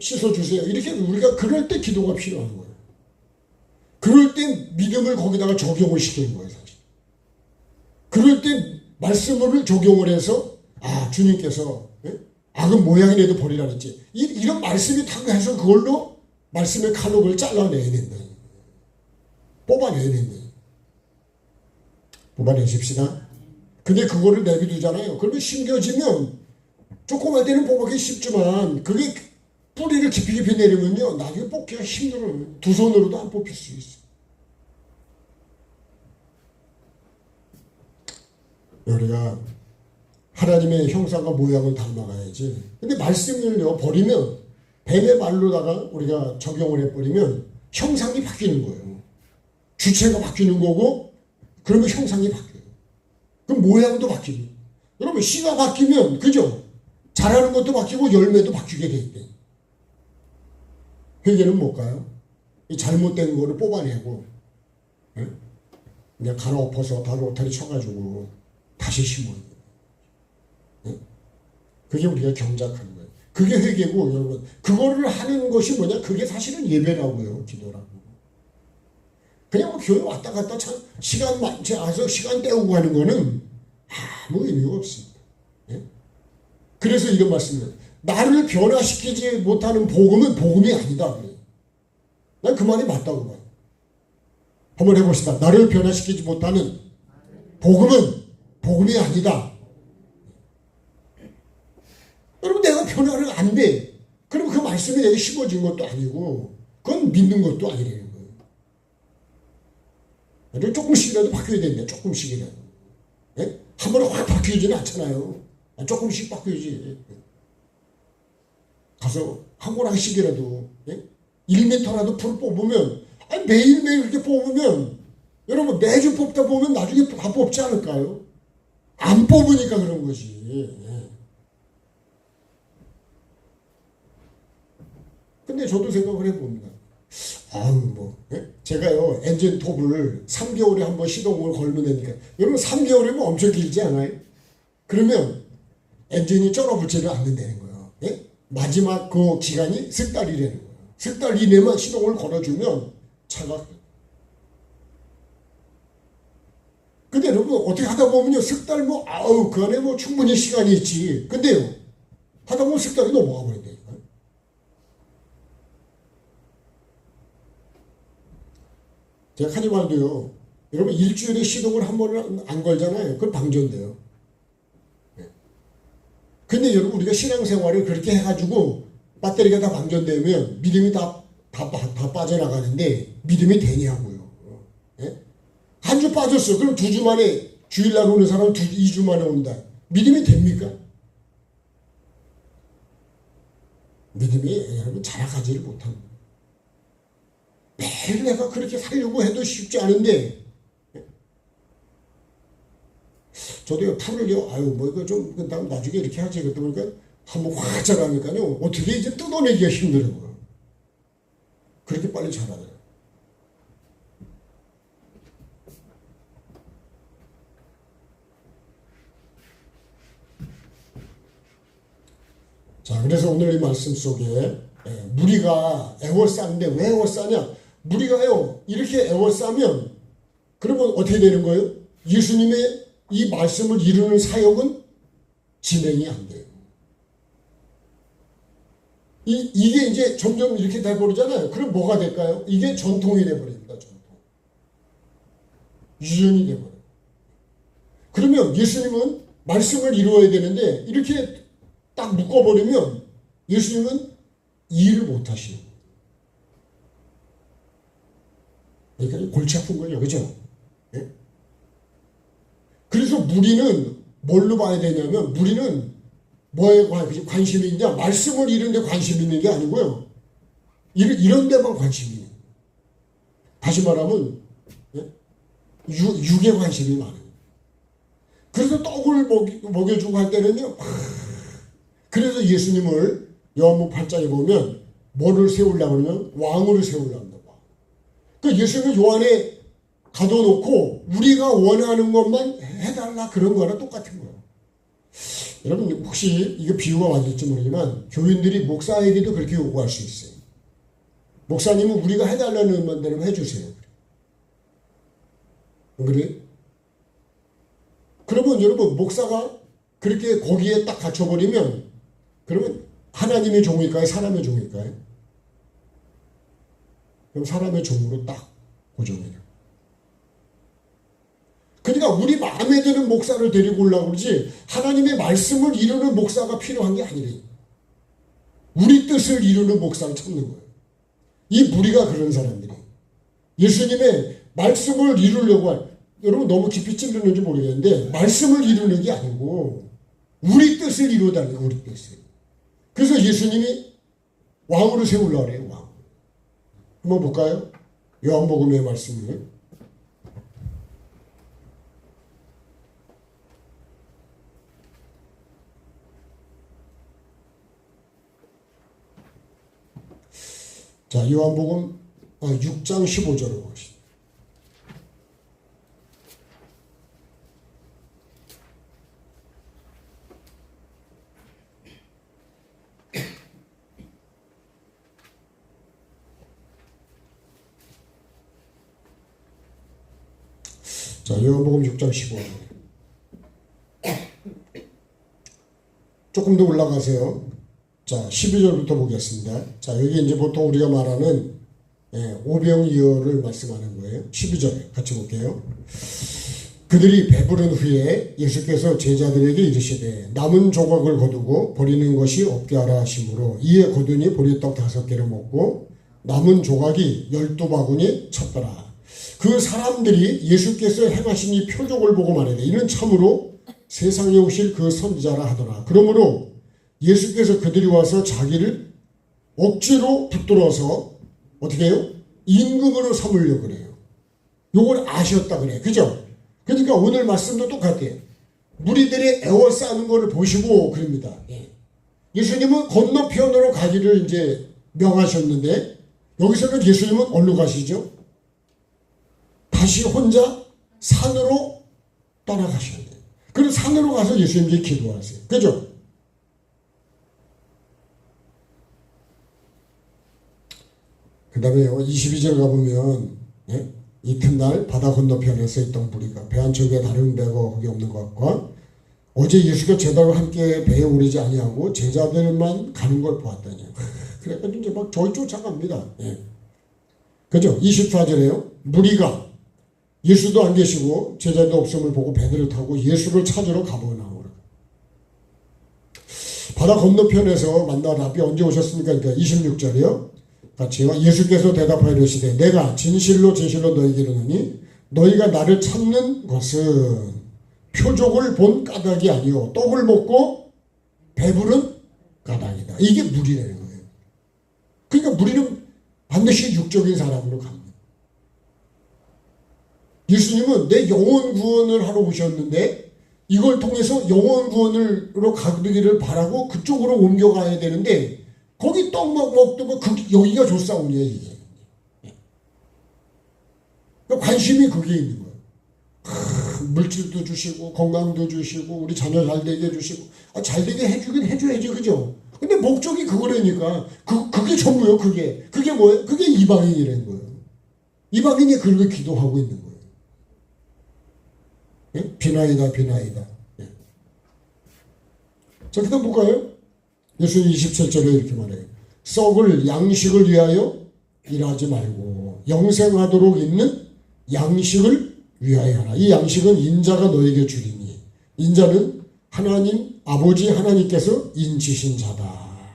씻어주세요. 이렇게 우리가 그럴 때 기도가 필요한 거예요. 그럴 때 믿음을 거기다가 적용을 시키는 거예요, 사실. 그럴 때 말씀을 적용을 해서, 아, 주님께서, 악은 모양이라도 버리라 그랬지. 이런 말씀이 딱 해서 그걸로 말씀의 칼로를 잘라내야 된다. 뽑아내야 된다. 뽑아내십시다. 근데 그거를 내비두잖아요. 그러면 심겨지면 조그만 때는 뽑아기 쉽지만 그게 뿌리를 깊이 내리면요, 나중에 뽑기가 힘들어요. 두 손으로도 안 뽑힐 수 있어요. 우리가 하나님의 형상과 모양을 닮아가야지. 근데 말씀을요, 버리면, 뱀의 말로다가 우리가 적용을 해버리면 형상이 바뀌는 거예요. 주체가 바뀌는 거고, 그러면 형상이 바뀌어요. 그럼 모양도 바뀌고. 여러분, 씨가 바뀌면, 그죠? 자라는 것도 바뀌고, 열매도 바뀌게 돼 있대. 회개는 뭘까요? 이 잘못된 거를 뽑아내고, 그냥 갈아엎어서 바로 오타리 쳐가지고, 다시 심어요. 그게 우리가 경작하는 거예요. 그게 회개고, 여러분. 그거를 하는 것이 뭐냐? 그게 사실은 예배라고요. 기도라고. 그냥 뭐 교회 왔다 갔다 참 시간 많지 않아서 시간 때우고 하는 거는 아무 의미가 없습니다. 그래서 이런 말씀을, 나를 변화시키지 못하는 복음은 복음이 아니다. 난 그 말이 맞다고 봐요. 한번 해봅시다. 나를 변화시키지 못하는 복음은 복음이 아니다. 여러분, 내가 변화를 안 돼. 그럼 그 말씀이 내게 심어진 것도 아니고, 그건 믿는 것도 아니라는 거예요. 조금씩이라도 바뀌어야 된다. 조금씩이라도. 한 번에 확 바뀌지는 않잖아요. 조금씩 바뀌어야지. 가서 한 고랑씩이라도 1m라도 풀 뽑으면, 매일매일 이렇게 뽑으면, 여러분 매주 뽑다 보면 나중에 다 뽑지 않을까요? 안 뽑으니까 그런 거지. 근데 저도 생각을 해봅니다. 제가요, 엔진 톱을 3개월에 한 번 시동을 걸면 되니까, 여러분 3개월이면 엄청 길지 않아요? 그러면 엔진이 쩔어붙지를 않는다는 거예요. 마지막 그 기간이 석 달이라는 거예요. 석 달 이내만 시동을 걸어주면 차가. 근데 여러분, 어떻게 하다 보면요, 석 달 그 안에 충분히 시간이 있지. 근데요, 하다 보면 석 달이 넘어가 버린다니까요. 제가 카니발도요, 여러분 일주일에 시동을 한 번을 안 걸잖아요. 그건 방전돼요. 근데 여러분, 우리가 신앙생활을 그렇게 해가지고 배터리가 다 방전되면 믿음이 다 빠져나가는데 믿음이 되냐고요. 한 주 빠졌어. 그럼 2주 만에, 주일날 오는 사람은 2주 만에 온다. 믿음이 됩니까? 믿음이 여러분 자라가지를 못합니다. 매일 내가 그렇게 살려고 해도 쉽지 않은데, 저도요, 풀을요, 이거 좀, 나중에 이렇게 하지. 그러다 보니까 한번 확 자라니까요, 어떻게 이제 뜯어내기가 힘들어요. 그렇게 빨리 자라더라고요. 자, 그래서 오늘 이 말씀 속에, 무리가 애워싸는데 왜 애워싸냐? 무리가요, 이렇게 애워싸면, 그러면 어떻게 되는 거예요? 예수님의 이 말씀을 이루는 사역은 진행이 안 돼요. 이게 이제 점점 이렇게 돼버리잖아요. 그럼 뭐가 될까요? 이게 전통이 돼버립니다. 전통. 유전이 돼버려요. 그러면 예수님은 말씀을 이루어야 되는데, 이렇게 딱 묶어버리면 예수님은 일을 못 하시는 거예요. 그러니까 골치 아픈 거예요. 그죠? 그래서 무리는 뭘로 봐야 되냐면, 무리는 뭐에 관심이 있냐? 말씀을 이루는 데 관심이 있는 게 아니고요. 이런 데만 관심이 있는 거예요. 다시 말하면 육에 관심이 많아요. 그래서 떡을 먹여주고 할 때는요. 그래서 예수님을 요한복음 8장에 보면 뭐를 세우려고 그러면 왕으로 세우려고 한다. 그 예수님을 요 안에 가둬놓고 우리가 원하는 것만 해달라, 그런 거랑 똑같은 거예요. 여러분, 혹시 이거 비유가 맞을지 모르지만 교인들이 목사에게도 그렇게 요구할 수 있어요. 목사님은 우리가 해달라는 대로 해주세요. 그래? 그러면 여러분 목사가 그렇게 거기에 딱 갇혀버리면 그러면 하나님의 종일까요? 사람의 종일까요? 그럼 사람의 종으로 딱 고정해요. 그러니까 우리 마음에 드는 목사를 데리고 오려고 그러지 하나님의 말씀을 이루는 목사가 필요한 게 아니래요. 우리 뜻을 이루는 목사를 찾는 거예요. 이 무리가 그런 사람들이에요. 예수님의 말씀을 이루려고 여러분 너무 깊이 찔르는지 모르겠는데 말씀을 이루는 게 아니고 우리 뜻을 이루다는 거예요. 우리 뜻을. 그래서 예수님이 왕으로 세우려고 그래요. 왕. 한번 볼까요? 요한복음의 말씀을. 자, 요한복음 6장 15절을 보시죠. 자, 요한복음 6장 15절. 조금 더 올라가세요. 자, 12절부터 보겠습니다. 자, 여기 이제 보통 우리가 말하는 오병이어를 말씀하는 거예요. 12절 같이 볼게요. 그들이 배부른 후에 예수께서 제자들에게 이르시되 남은 조각을 거두고 버리는 것이 없게 하라 하심으로 이에 거두니 보리떡 5개를 먹고 남은 조각이 12바구니 찼더라. 그 사람들이 예수께서 행하신 이 표적을 보고 말하되 이는 참으로 세상에 오실 그 선지자라 하더라. 그러므로 예수께서 그들이 와서 자기를 억지로 붙들어서 어떻게 해요? 임금으로 삼으려고 그래요. 요걸 아셨다 그래요. 그죠? 그러니까 오늘 말씀도 똑같아요. 무리들이 애워싸는 거를 보시고 그럽니다. 예수님은 건너편으로 가기를 이제 명하셨는데 여기서는 예수님은 어디로 가시죠? 다시 혼자 산으로 떠나가셔야 돼요. 그리고 산으로 가서 예수님께 기도하세요. 그죠? 그 다음에 22절 가보면 이튿날 바다 건너편에서 있던 무리가 배 한 척에 다른 배가 거기 없는 것과 어제 예수가 제자들과 함께 배에 오르지 아니하고 제자들만 가는 걸 보았더니 그래서 이제 막 저희 쫓아갑니다. 그죠? 24절에요. 무리가 예수도 안 계시고 제자도 없음을 보고 배들을 타고 예수를 찾으러 가버나움으로. 바다 건너편에서 만나 라비 언제 오셨습니까? 그러니까 26절이요. 같이요. 예수께서 대답하여 이르시되 내가 진실로 진실로 너희에게 이르노니 너희가 나를 찾는 것은 표적을 본 까닭이 아니요 떡을 먹고 배부른 까닭이다. 이게 무리라는 거예요. 그러니까 무리는 반드시 육적인 사람으로 갑니다. 예수님은 내 영혼 구원을 하러 오셨는데 이걸 통해서 영혼 구원으로 가기를 바라고 그쪽으로 옮겨가야 되는데 거기 떡 먹더만 여기가 좋사오냐 이게. 관심이 그게 있는 거예요. 물질도 주시고 건강도 주시고 우리 자녀 잘 되게 해주시고 잘 되게 해주긴 해줘야지 그죠? 근데 목적이 그거라니까 그게 전부요. 그게 뭐예요? 그게 이방인이라는 거예요. 이방인이 그렇게 기도하고 있는 거예요. 비나이다 비나이다. 자, 그 다음 볼까요? 예수님 27절에 이렇게 말해요. 썩을 양식을 위하여 일하지 말고 영생하도록 있는 양식을 위하여 하라. 이 양식은 인자가 너에게 주리니 인자는 하나님 아버지 하나님께서 인치신 자다.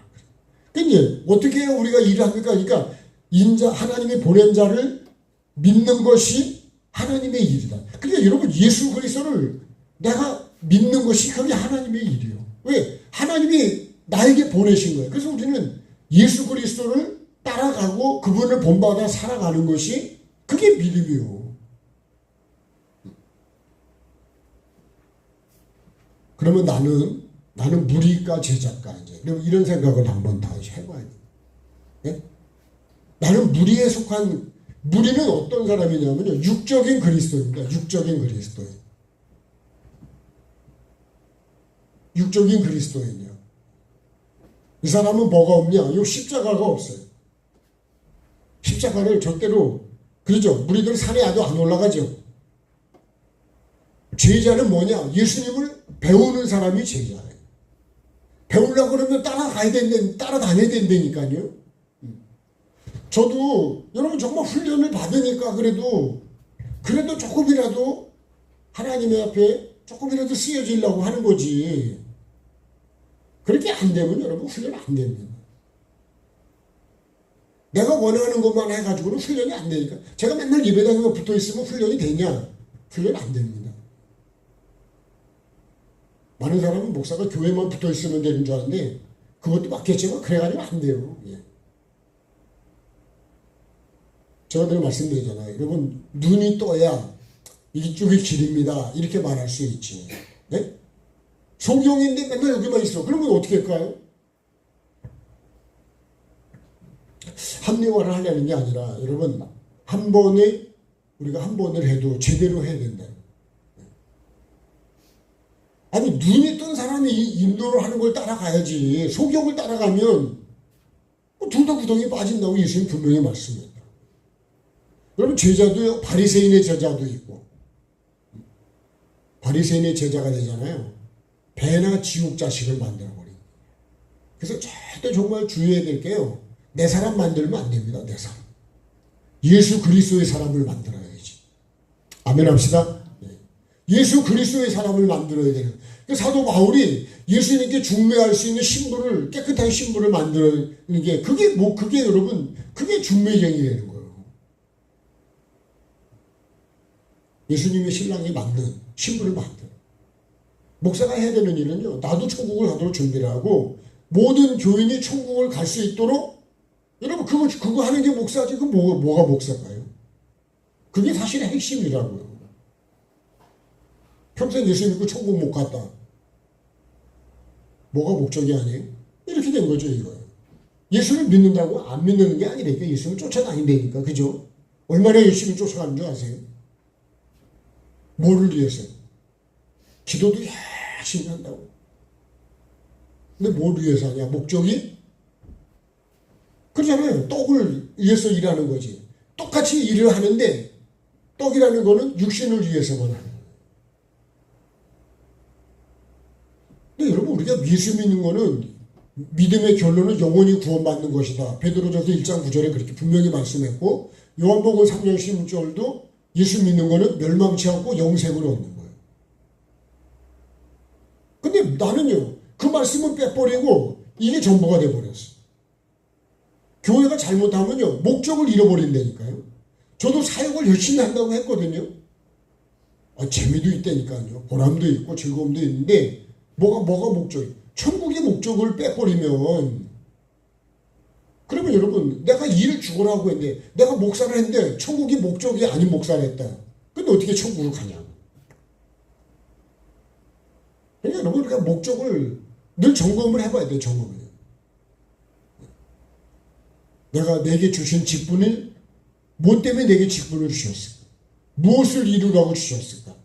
그러니까 어떻게 해야 우리가 일을 합니까? 그러니까 인자 하나님이 보낸 자를 믿는 것이 하나님의 일이다. 그러니까 여러분 예수 그리스도를 내가 믿는 것이 그게 하나님의 일이에요. 왜? 하나님이 나에게 보내신 거예요. 그래서 우리는 예수 그리스도를 따라가고 그분을 본받아 살아가는 것이 그게 믿음이에요. 그러면 나는 무리가 제자가 이제 이런 생각을 한번 다시 해봐야 돼요. 예? 나는 무리에 속한 무리는 어떤 사람이냐면요. 육적인 그리스도입니다. 육적인 그리스도인. 육적인 그리스도인이요. 이 사람은 뭐가 없냐? 이 십자가가 없어요. 십자가를 절대로 그러죠. 무리들 산에 아주 안 올라가죠. 제자는 뭐냐? 예수님을 배우는 사람이 제자예요. 배우려고 그러면 따라다녀야 된다니까요. 저도 여러분 정말 훈련을 받으니까 그래도 조금이라도 하나님의 앞에 조금이라도 쓰여지려고 하는 거지. 그렇게 안 되면 여러분 훈련 안 됩니다. 내가 원하는 것만 해가지고는 훈련이 안 되니까. 제가 맨날 예배당에만 붙어 있으면 훈련이 되냐? 훈련 안 됩니다. 많은 사람은 목사가 교회만 붙어 있으면 되는 줄 아는데 그것도 맞겠지만 그래가지고 안 돼요. 예. 제가 늘 말씀드리잖아요. 여러분 눈이 떠야 이쪽이 길입니다. 이렇게 말할 수 있지. 네? 성경인데 맨날 여기만 있어. 그러면 어떻게 할까요? 합리화를 하려는 게 아니라 여러분 우리가 한 번을 해도 제대로 해야 된다. 아니 눈이 뜬 사람이 인도를 하는 걸 따라가야지. 소경을 따라가면 둘 다 구덩이에 빠진다고 예수님 분명히 말씀했다. 여러분 제자도요. 바리새인의 제자도 있고 바리새인의 제자가 되잖아요. 배나 지옥 자식을 만들어버리고. 그래서 절대 정말 주의해야 될 게요. 내 사람 만들면 안 됩니다. 내 사람. 예수 그리스도의 사람을 만들어야지. 아멘 합시다. 예수 그리스도의 사람을 만들어야 되는. 사도 바울이 예수님께 중매할 수 있는 신부를, 깨끗한 신부를 만드는 게 그게 여러분 그게 중매쟁이 되는 거예요. 예수님의 신랑이 만든 신부를 만들어. 목사가 해야 되는 일은요. 나도 천국을 가도록 준비를 하고 모든 교인이 천국을 갈 수 있도록 여러분 그거 하는 게 목사지. 그 뭐가 목사가요? 그게 사실의 핵심이라고요. 평생 예수 믿고 천국 못 갔다. 뭐가 목적이 아니에요? 이렇게 된 거죠, 이거. 예수를 믿는다고 안 믿는 게 아니라니까. 예수를 쫓아다닌다니까. 그죠? 얼마나 열심히 쫓아가는 줄 아세요? 뭐를 위해서요? 기도도 열심히 한다고. 근데 뭘 위해서 하냐? 목적이? 그러잖아요. 떡을 위해서 일하는 거지. 똑같이 일을 하는데 떡이라는 거는 육신을 위해서만 하는 거예요. 근데 여러분 우리가 예수 믿는 거는 믿음의 결론은 영원히 구원받는 것이다. 베드로전서 1장 9절에 그렇게 분명히 말씀했고 요한복음 3장 16절도 예수 믿는 거는 멸망치 않고 영생을 얻는 거예요. 근데 나는요. 그 말씀은 빼버리고 이게 전부가 돼버렸어. 교회가 잘못하면요. 목적을 잃어버린다니까요. 저도 사역을 열심히 한다고 했거든요. 재미도 있다니까요. 보람도 있고 즐거움도 있는데 뭐가 목적이? 천국의 목적을 빼버리면 그러면 여러분 내가 일을 죽으라고 했는데 내가 목사를 했는데 천국이 목적이 아닌 목사를 했다. 근데 어떻게 천국을 가냐? 그러니까 여러분 우리가 목적을 늘 점검을 해봐야 돼요. 점검을. 내가 내게 주신 직분을 뭐 때문에 내게 직분을 주셨을까? 무엇을 이루라고 주셨을까?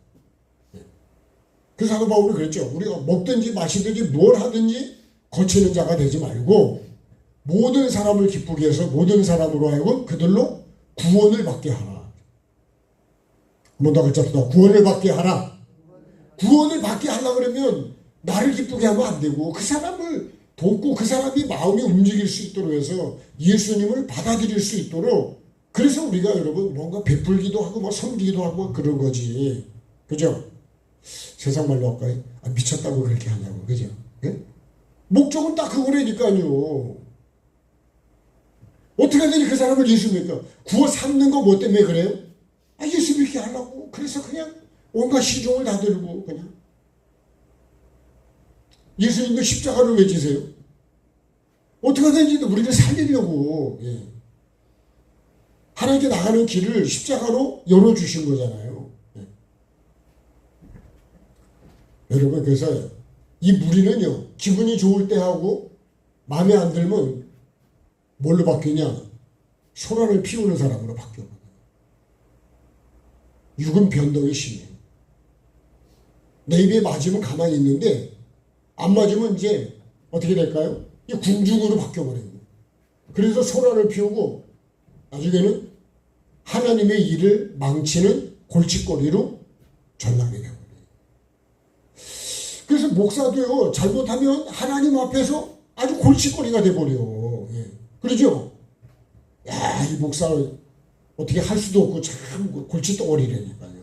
그 사도 바울이 그랬죠. 우리가 먹든지 마시든지 뭘 하든지 거치는 자가 되지 말고 모든 사람을 기쁘게 해서 모든 사람으로 하여금 그들로 구원을 받게 하라. 한번 더 글자보다 구원을 받게 하라. 구원을 받게 하려고 그러면 나를 기쁘게 하면 안 되고 그 사람을 돕고 그 사람이 마음이 움직일 수 있도록 해서 예수님을 받아들일 수 있도록 그래서 우리가 여러분 뭔가 베풀기도 하고 뭐 섬기기도 하고 그런 거지. 그죠? 세상 말로 할까요? 미쳤다고 그렇게 하냐고. 그죠? 예? 목적은 딱 그거라니까요. 어떻게 하더니 그 사람을 예수 믿까? 구워 삼는 거 뭐 때문에 그래요? 예수 믿게 하려고. 그래서 그냥 온갖 시종을 다 들고 그냥. 예수님도 십자가를 왜 지세요? 어떻게 하든지 우리를 살리려고. 예. 하나님께 나가는 길을 십자가로 열어주신 거잖아요. 예. 여러분 그래서 이 무리는요. 기분이 좋을 때 하고 마음에 안 들면 뭘로 바뀌냐? 소란을 피우는 사람으로 바뀌어요. 육은 변덕이 심해요. 내 입에 맞으면 가만히 있는데 안 맞으면 이제 어떻게 될까요? 이 궁중으로 바뀌어버립니다. 그래서 소란을 피우고 나중에는 하나님의 일을 망치는 골칫거리로 전락이 되어버려요. 목사도요, 잘못하면 하나님 앞에서 아주 골칫거리가 돼버려. 예. 그러죠? 야, 이 목사 어떻게 할 수도 없고 참 골칫덩어리라니까요.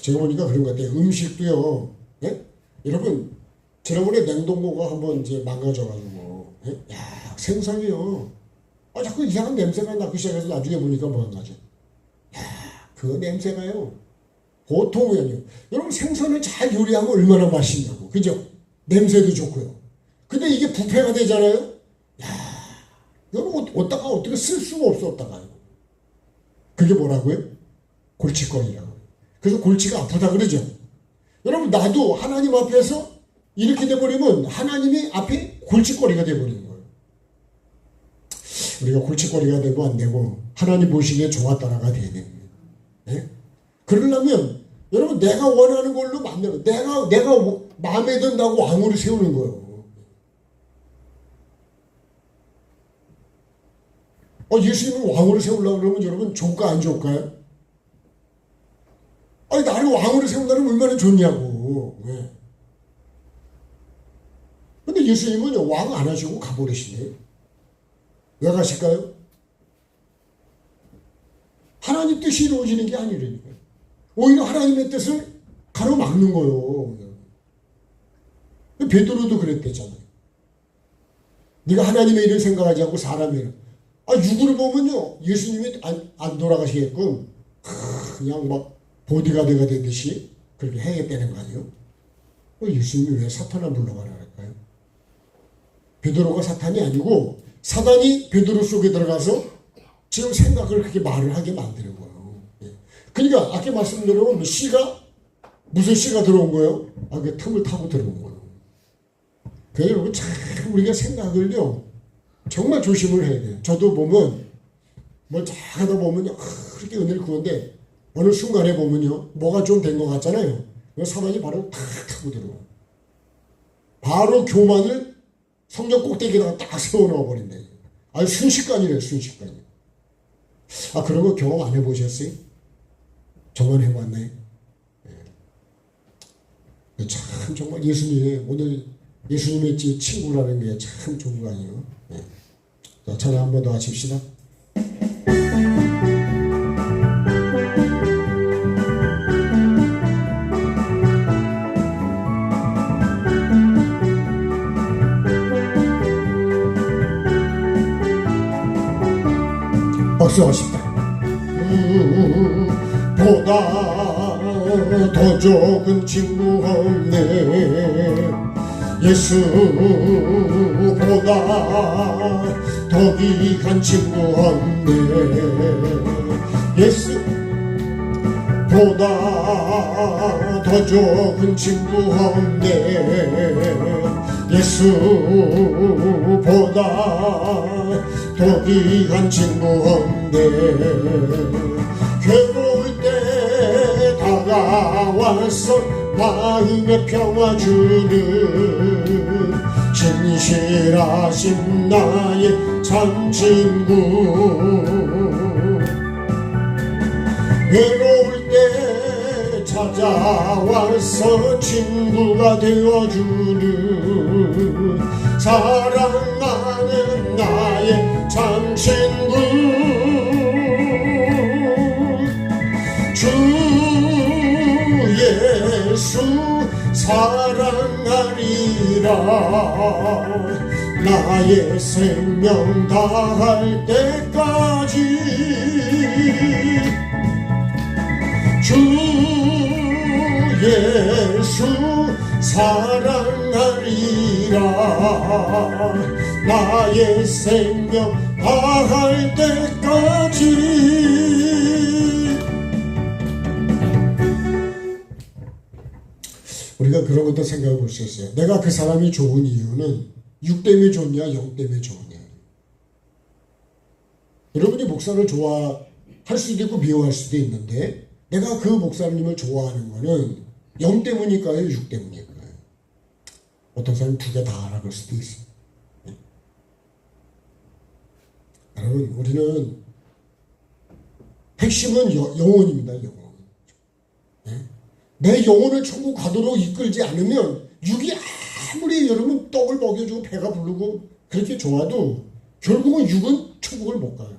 제가 보니까 그런 것 같아요. 음식도요, 예? 여러분, 지난번에 냉동고가 한번 이제 망가져가지고, 예? 야, 생선이요. 자꾸 이상한 냄새가 나기 시작해서 나중에 보니까 뭐한 가지. 야, 그 냄새가요. 보통이 아니에요. 여러분, 생선을 잘 요리하면 얼마나 맛있냐고. 그죠? 냄새도 좋고요. 근데 이게 부패가 되잖아요? 야, 여러분, 어떻게 쓸 수가 없었다가요. 그게 뭐라고요? 골칫거리라고. 그래서 골치가 아프다 그러죠. 여러분, 나도 하나님 앞에서 이렇게 돼버리면 하나님이 앞에 골칫거리가 돼버리는 거예요. 우리가 골칫거리가 되고 안 되고 하나님 보시기에 좋았다라가 돼야 됩니다. 네? 그러려면 여러분, 내가 원하는 걸로 만들어. 내가 마음에 든다고 왕으로 세우는 거예요. 예수님을 왕으로 세우려고 그러면 여러분, 좋을까 안 좋을까요? 나를 왕으로 세운다면 얼마나 좋냐고. 왜? 근데 예수님은 왕 안 하시고 가버리시네. 왜 가실까요? 하나님 뜻이 이루어지는 게 아니라니까요. 오히려 하나님의 뜻을 가로막는 거예요. 베드로도 그랬대잖아요. 네가 하나님의 일을 생각하지 않고 사람의 일을. 육으로 보면요, 예수님이 안 돌아가시게끔 그냥 막 보디가드가 되듯이 그렇게 해야되는 거 아니에요? 예수님이 왜 사탄을 물러가라 할까요? 베드로가 사탄이 아니고 사단이 베드로 속에 들어가서 지금 생각을 그렇게 말을 하게 만드는 거예요. 그러니까 아까 말씀드린 씨가 무슨 씨가 들어온 거예요? 그 틈을 타고 들어온 거예요. 그래서 여러분, 참 우리가 생각을요 정말 조심을 해야 돼요. 저도 보면 뭘 잘 하다 보면요, 그렇게 은혜를 구하는데 어느 순간에 보면요, 뭐가 좀 된 것 같잖아요. 사단이 바로 탁 타고 들어와요. 바로 교만을 성전 꼭대기에다가 딱 세워놓아 버린다. 순식간이래요, 순식간이. 그런 거 경험 안 해보셨어요? 저만 해봤나요? 네. 참 정말 예수님의 오늘 예수님의 친구라는 게 참 좋은 거 아니에요? 네. 자, 찬양 한 번 더 하십시다. 박수하십니다. 보다 더 좋은 친구 없네. 예수보다 더 귀한 친구 없네. 예수보다 더 좋은 친구 없네. 예수보다 더 귀한 친구 없네. 괴로울 때 다가와서 마음의 평화 주는 진실하신 나의 참 친구. 외로울 때 찾아와서 친구가 되어주는 사랑하는 나의 참 친구. 주 예수 사랑하리라. 나의 생명 다할 때까지 주 예수 사랑하리라. 나의 생명 다할 때까지. 우리가 그런 것도 생각해 볼 수 있어요. 내가 그 사람이 좋은 이유는 육 때문에 좋냐, 영 때문에 좋냐. 여러분이 목사를 좋아할 수도 있고 미워할 수도 있는데, 내가 그 목사님을 좋아하는 거는 영 때문일까요, 육 때문일까요? 어떤 사람은 두 개 다 알아볼 수도 있어요. 여러분, 우리는 핵심은 영혼입니다, 영혼. 내 영혼을 천국 가도록 이끌지 않으면 육이 아무리 여러분 떡을 먹여주고 배가 부르고 그렇게 좋아도 결국은 육은 천국을 못 가요.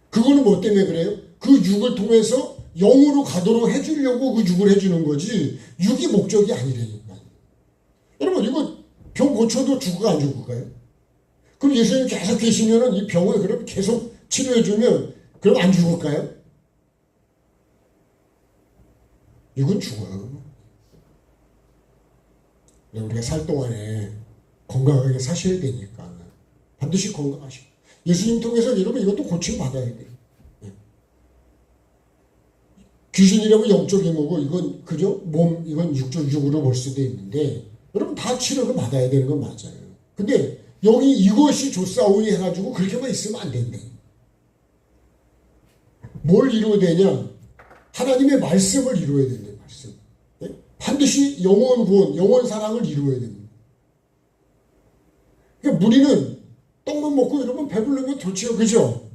그거는 뭐 때문에 그래요? 그 육을 통해서 영으로 가도록 해주려고 그 육을 해주는 거지 육이 목적이 아니라니까. 여러분 이거 병 고쳐도 죽을까 안 죽을까요? 그럼 예수님 계속 계시면은 이 병을 그럼 계속 치료해주면 그럼 안 죽을까요? 육은 죽어요. 우리가 살 동안에 건강하게 사셔야 되니까 반드시 건강하시고 예수님 통해서 여러분 이것도 고침 받아야 돼요. 귀신이라면 영적인 거고 이건 그죠? 몸 이건 육으로 볼 수도 있는데 여러분 다 치료를 받아야 되는 건 맞아요. 근데 여기 이것이 조사오니 해가지고 그렇게만 있으면 안 된대. 뭘 이루어야 되냐? 하나님의 말씀을 이루어야 된다. 말씀. 네? 반드시 영원 구원, 영원 사랑을 이루어야 됩니다. 그러니까 무리는 떡만 먹고 여러분 배부르면 좋지요. 그죠?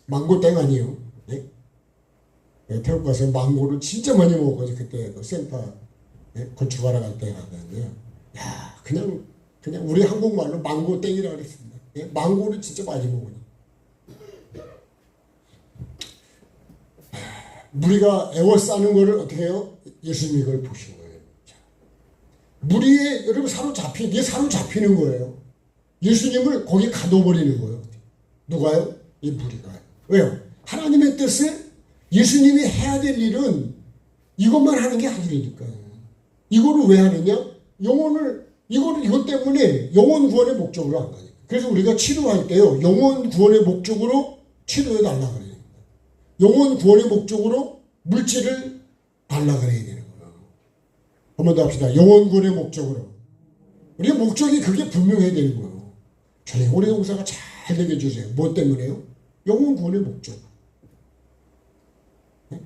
망고땡 아니에요. 네? 태국 가서 망고를 진짜 많이 먹어서 그때 그 센터 건축하러 갈 때 가는데요. 야, 그냥 우리 한국말로 망고땡이라고 그랬습니다. 예? 망고를 진짜 많이 먹으니. 무리가 애워싸는 거를 어떻게 해요? 예수님이 그걸 보신 거예요. 무리에 여러분 이게 사로잡히는 거예요. 예수님을 거기 가둬버리는 거예요. 누가요? 이 무리가요. 왜요? 하나님의 뜻을 예수님이 해야 될 일은 이것만 하는 게 아니니까요. 이거를 왜 하느냐? 이것 때문에 영혼 구원의 목적으로 안 가요. 그래서 우리가 치료할 때요, 영혼 구원의 목적으로 치료해 달라 그래요. 영혼 구원의 목적으로 물질을 달라 그래야 되는 거예요. 한 번 더 합시다. 영혼 구원의 목적으로. 우리의 목적이 그게 분명해야 되는 거예요. 저희 우리 농사가 잘 되게 해주세요. 뭐 때문에요? 영혼 구원의 목적. 네?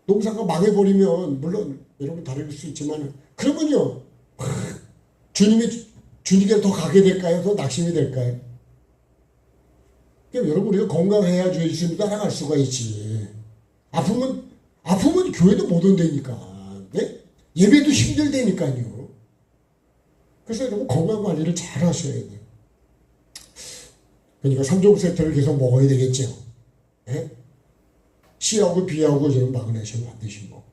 농사가 망해버리면 물론 여러분 다를 수 있지만 그러면요 주님께 더 가게 될까요? 더 낙심이 될까요? 그러니까 여러분 우리가 건강해야 예수님 따라갈 수가 있지. 아프면 교회도 못 온다니까. 네? 예배도 힘들다니까요. 그래서 여러분 건강 관리를 잘 하셔야 돼요. 그러니까 3종 세트를 계속 먹어야 되겠죠. 네? C하고 B하고 저는 마그네슘 반드시 먹어.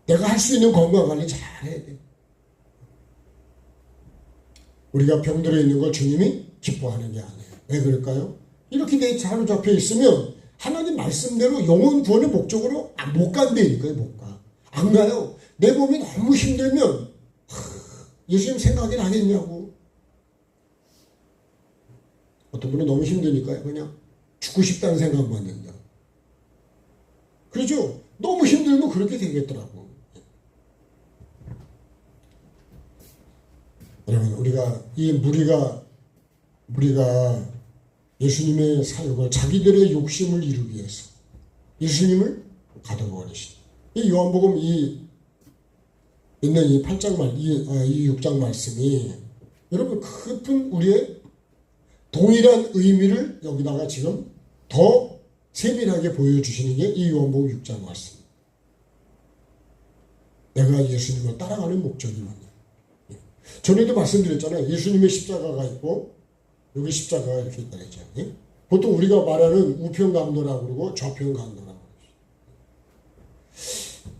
내가 할 수 있는 건강 관리 잘 해야 돼. 우리가 병들어 있는 걸 주님이 기뻐하는 게 아니에요. 왜 그럴까요? 이렇게 내 사로잡혀 있으면 하나님 말씀대로 영혼 구원의 목적으로 못 간다니까요. 못 가. 안 가요. 내 몸이 너무 힘들면 예수님 생각이 나겠냐고. 어떤 분은 너무 힘드니까요. 그냥 죽고 싶다는 생각만 든다. 그렇죠? 너무 힘들면 그렇게 되겠더라고. 여러분 우리가 이 무리가 예수님의 사역을 자기들의 욕심을 이루기 위해서 예수님을 가둬버리시다. 이 요한복음 있는 이 8장 이 6장 말씀이 여러분 깊은 우리의 동일한 의미를 여기다가 지금 더 세밀하게 보여주시는 게 이 요한복음 6장 말씀. 내가 예수님을 따라가는 목적이 뭐냐. 전에도 말씀드렸잖아요. 예수님의 십자가가 있고 여기 십자가가 이렇게 있다 했죠. 예? 보통 우리가 말하는 우편강도라고 그러고 좌편강도라고 그러죠.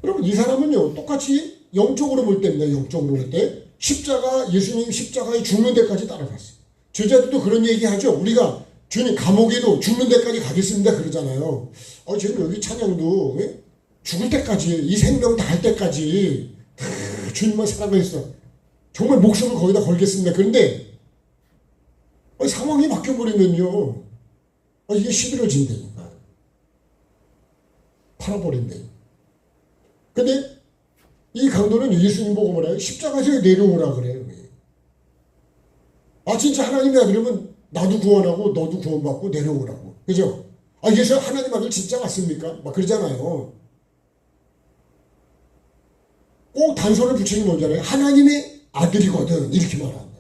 여러분 이 사람은요 똑같이 영적으로 볼 때입니다. 영적으로 볼 때 예수님 십자가에 죽는 데까지 따라갔어요. 제자들도 그런 얘기하죠. 우리가 주님 감옥에도 죽는 데까지 가겠습니다 그러잖아요. 지금 여기 찬양도 예? 죽을 때까지 이 생명 다할 때까지 주님만 살아가겠어. 정말 목숨을 거기다 걸겠습니다. 그런데 상황이 바뀌어버리면요 이게 시들어진다니까. 팔아버린대. 근데 이 강도는 예수님 보고 뭐래요? 십자가에서 내려오라 그래요. 진짜 하나님의 아들이면 나도 구원하고 너도 구원받고 내려오라고. 그죠? 예수 하나님 아들 진짜 맞습니까? 막 그러잖아요. 꼭 단서를 붙이는 게 뭔잖아요. 하나님의 아들이거든. 이렇게 말한다.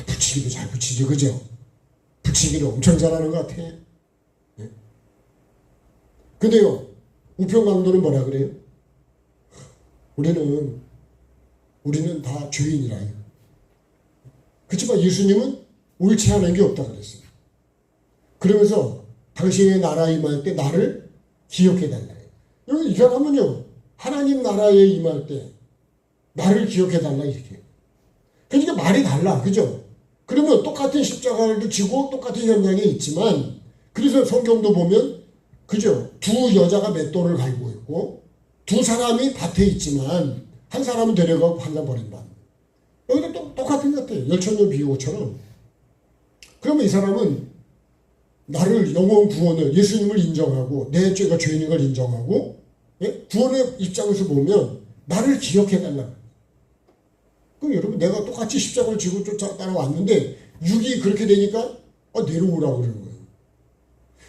붙이기도 잘 붙이죠. 그죠? 붙이기를 엄청 잘하는 것 같아. 네? 근데요, 우평강도는 뭐라 그래요? 우리는 다 죄인이라 해요. 그렇지만 예수님은 옳지 않은 게 없다 그랬어요. 그러면서 당신의 나라에 임할 때 나를 기억해달라 해요. 여기 이 사람은요, 하나님 나라에 임할 때 나를 기억해달라 이렇게. 그러니까 말이 달라. 그죠? 그러면 똑같은 십자가를 지고 똑같은 현장에 있지만, 그래서 성경도 보면, 그죠? 두 여자가 맷돌을 갈고 있고, 두 사람이 밭에 있지만, 한 사람은 데려가고 한 사람 버린다. 여기도 똑같은 것 같아요. 열천년 비유처럼. 그러면 이 사람은 나를 영원 구원을, 예수님을 인정하고, 내 죄가 죄인인 걸 인정하고, 예? 구원의 입장에서 보면, 나를 기억해달라. 그럼 여러분, 내가 똑같이 십자가를 지고 따라왔는데, 육이 그렇게 되니까, 내려오라고 그러는 거예요.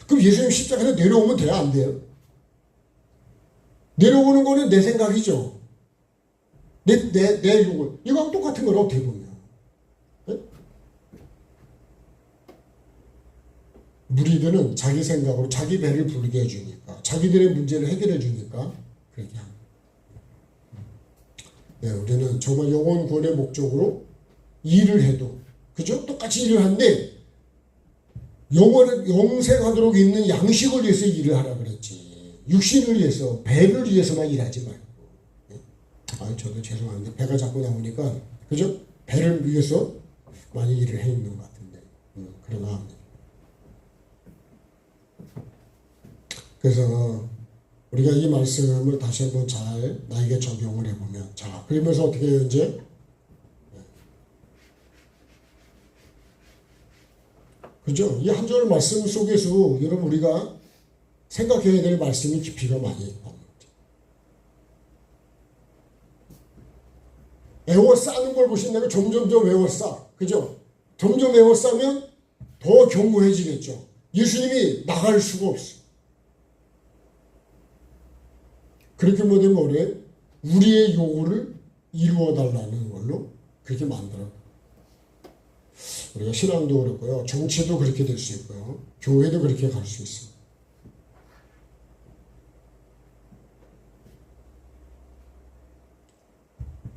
그럼 예수님 십자가에서 내려오면 돼야 안 돼요? 내려오는 거는 내 생각이죠. 내 욕을. 이거하고 똑같은 거라고 어떻게 보면. 네? 무리들은 자기 생각으로 자기 배를 부르게 해주니까, 자기들의 문제를 해결해 주니까, 그렇게 합니다. 네, 우리는 정말 영혼 구원의 목적으로 일을 해도, 그죠? 똑같이 일을 하는데, 영원을 영생하도록 있는 양식을 위해서 일을 하라 그랬지. 육신을 위해서, 배를 위해서만 일하지 말고. 저도 죄송한데 배가 자꾸 나오니까, 그죠? 배를 위해서 많이 일을 해 있는 것 같은데, 그러나 합니다. 그래서 우리가 이 말씀을 다시 한번 잘 나에게 적용을 해보면, 자, 그러면서 어떻게 해요, 이제? 그죠? 이 한 절 말씀 속에서 여러분 우리가 생각해야 될 말씀이 깊이가 많이 있다. 에워싸는 걸 보신다면 점점점 에워싸. 그죠? 점점 에워싸면 더 견고해지겠죠. 예수님이 나갈 수가 없어. 그렇게 뭐든 뭐래? 우리의 요구를 이루어달라는 걸로 그렇게 만들어. 우리가 신앙도 그렇고요. 정치도 그렇게 될 수 있고요. 교회도 그렇게 갈 수 있습니다.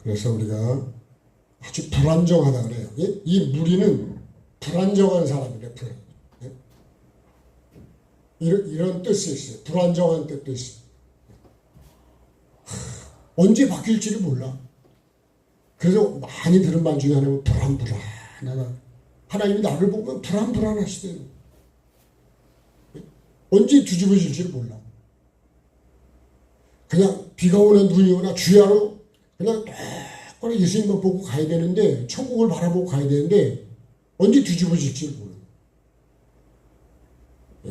그래서 우리가 아주 불안정하다 그래요. 이 무리는 불안정한 사람이래요. 이런 뜻이 있어요. 불안정한 뜻도 있어요. 언제 바뀔지를 몰라. 그래서 많이 들은 말 중에 하나는 불안하다. 하나님이 나를 보면 불안하시대요. 언제 뒤집어질지를 몰라. 그냥 비가 오나 눈이 오나 주야로 그냥 똑바로 예수님만 보고 가야 되는데, 천국을 바라보고 가야 되는데, 언제 뒤집어질지를 몰라.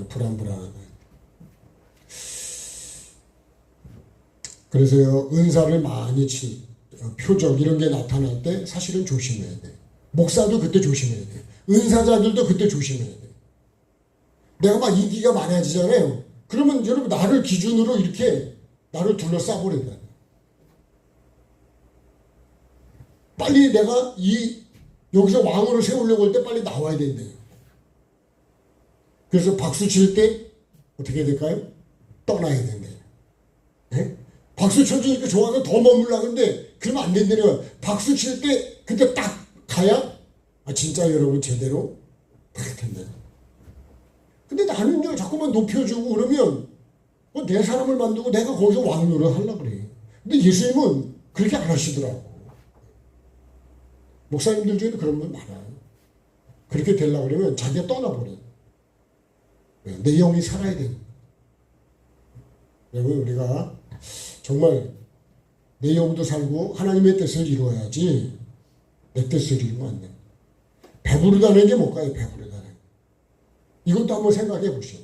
불안하다. 그래서요, 은사를 많이 표적 이런 게 나타날 때 사실은 조심해야 돼. 목사도 그때 조심해야 돼. 은사자들도 그때 조심해야 돼. 내가 막 인기가 많아지잖아요. 그러면 여러분 나를 기준으로 이렇게 나를 둘러싸버린다. 빨리 내가 여기서 왕으로 세우려고 할 때 빨리 나와야 된대요. 그래서 박수 칠 때 어떻게 해야 될까요? 떠나야 된대요. 네? 박수 쳐주니까 좋아서 더 머물라 근데 그러면 안 된다요. 박수 칠 때 그때 딱 가야 진짜 여러분 제대로 딱 된다. 근데 나는요 자꾸만 높여주고 그러면 내 사람을 만들고 내가 거기서 왕노릇 하려고 그래. 근데 예수님은 그렇게 안 하시더라고. 목사님들 중에도 그런 분 많아요. 그렇게 되려고 그러면 자기가 떠나버려. 내 영이 살아야 돼. 여러분 우리가 정말 내 영도 살고 하나님의 뜻을 이루어야지 내 뜻을 이루면 안 돼. 배부르다는 게 뭘까요? 배부르다는 게. 이것도 한번 생각해 보시오.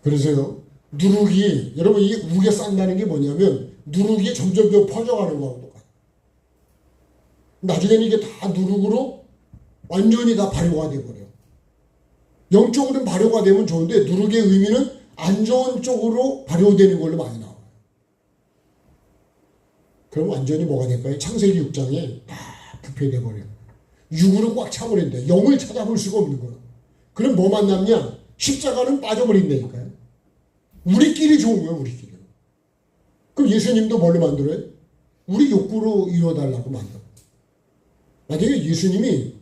그래서요 누룩이 여러분 이 우겨 싼다는 게 뭐냐면 누룩이 점점 더 퍼져가는 거하고 똑같아요. 나중에는 이게 다 누룩으로 완전히 다 발효가 돼버려요. 영적으로는 발효가 되면 좋은데 누룩의 의미는 안 좋은 쪽으로 발효되는 걸로 많이 나와요. 그럼 완전히 뭐가 될까요? 창세기 6장에 다 부패돼 버려요. 육으로 꽉 차버린대. 영을 찾아볼 수가 없는 거예요. 그럼 뭐만 남냐? 십자가는 빠져버린다니까요. 우리끼리 좋은 거예요, 우리끼리. 그럼 예수님도 뭘로 만들어요? 우리 욕구로 이루어달라고 만들어요. 만약에 예수님이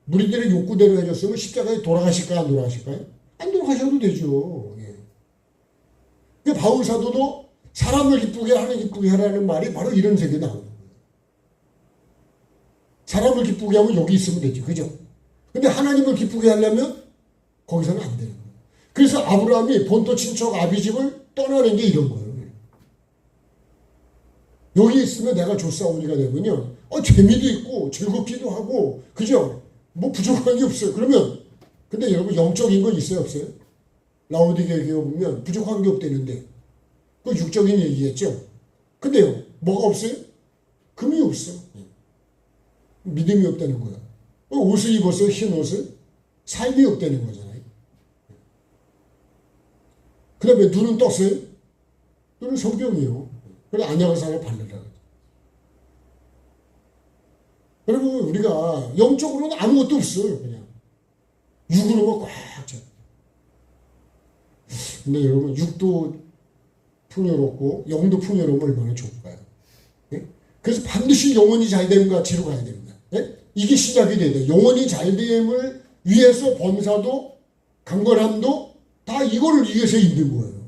무리들의 욕구대로 해줬으면 십자가에 돌아가실까요? 안 돌아가실까요? 안 돌아가셔도 되죠. 예. 그러니까 바울 사도도 사람을 기쁘게 하라는 말이 바로 이런 색이 나오는 거예요. 사람을 기쁘게 하면 여기 있으면 되지, 그죠? 근데 하나님을 기쁘게 하려면 거기서는 안 되는 거예요. 그래서 아브라함이 본토 친척 아비집을 떠나는 게 이런 거예요. 여기 있으면 내가 조사오니가 되면요, 재미도 있고 즐겁기도 하고, 그죠? 뭐 부족한 게 없어요. 그러면 근데 여러분 영적인 건 있어요, 없어요? 라오디게아 교회 보면 부족한 게 없다는데 그 육적인 얘기겠죠. 근데요, 뭐가 없어요? 금이 없어. 믿음이 없다는 거야. 옷을 입었어요, 흰 옷을. 삶이 없다는 거잖아요. 그 다음에 눈은 떴어요. 눈은 성경이에요. 그래 안약의상을 바르라. 여러분 우리가 영적으로는 아무것도 없어요. 그냥 육으로만 꽉 차. 근데 여러분 육도 풍요롭고 영도 풍요로우면 얼마나 좋을까요? 예? 그래서 반드시 영혼이 잘됨 가치로 가야 됩니다. 예? 이게 시작이 돼야 돼요. 영혼이 잘됨을 위해서 범사도 강건함도 다 이거를 위해서 있는 거예요.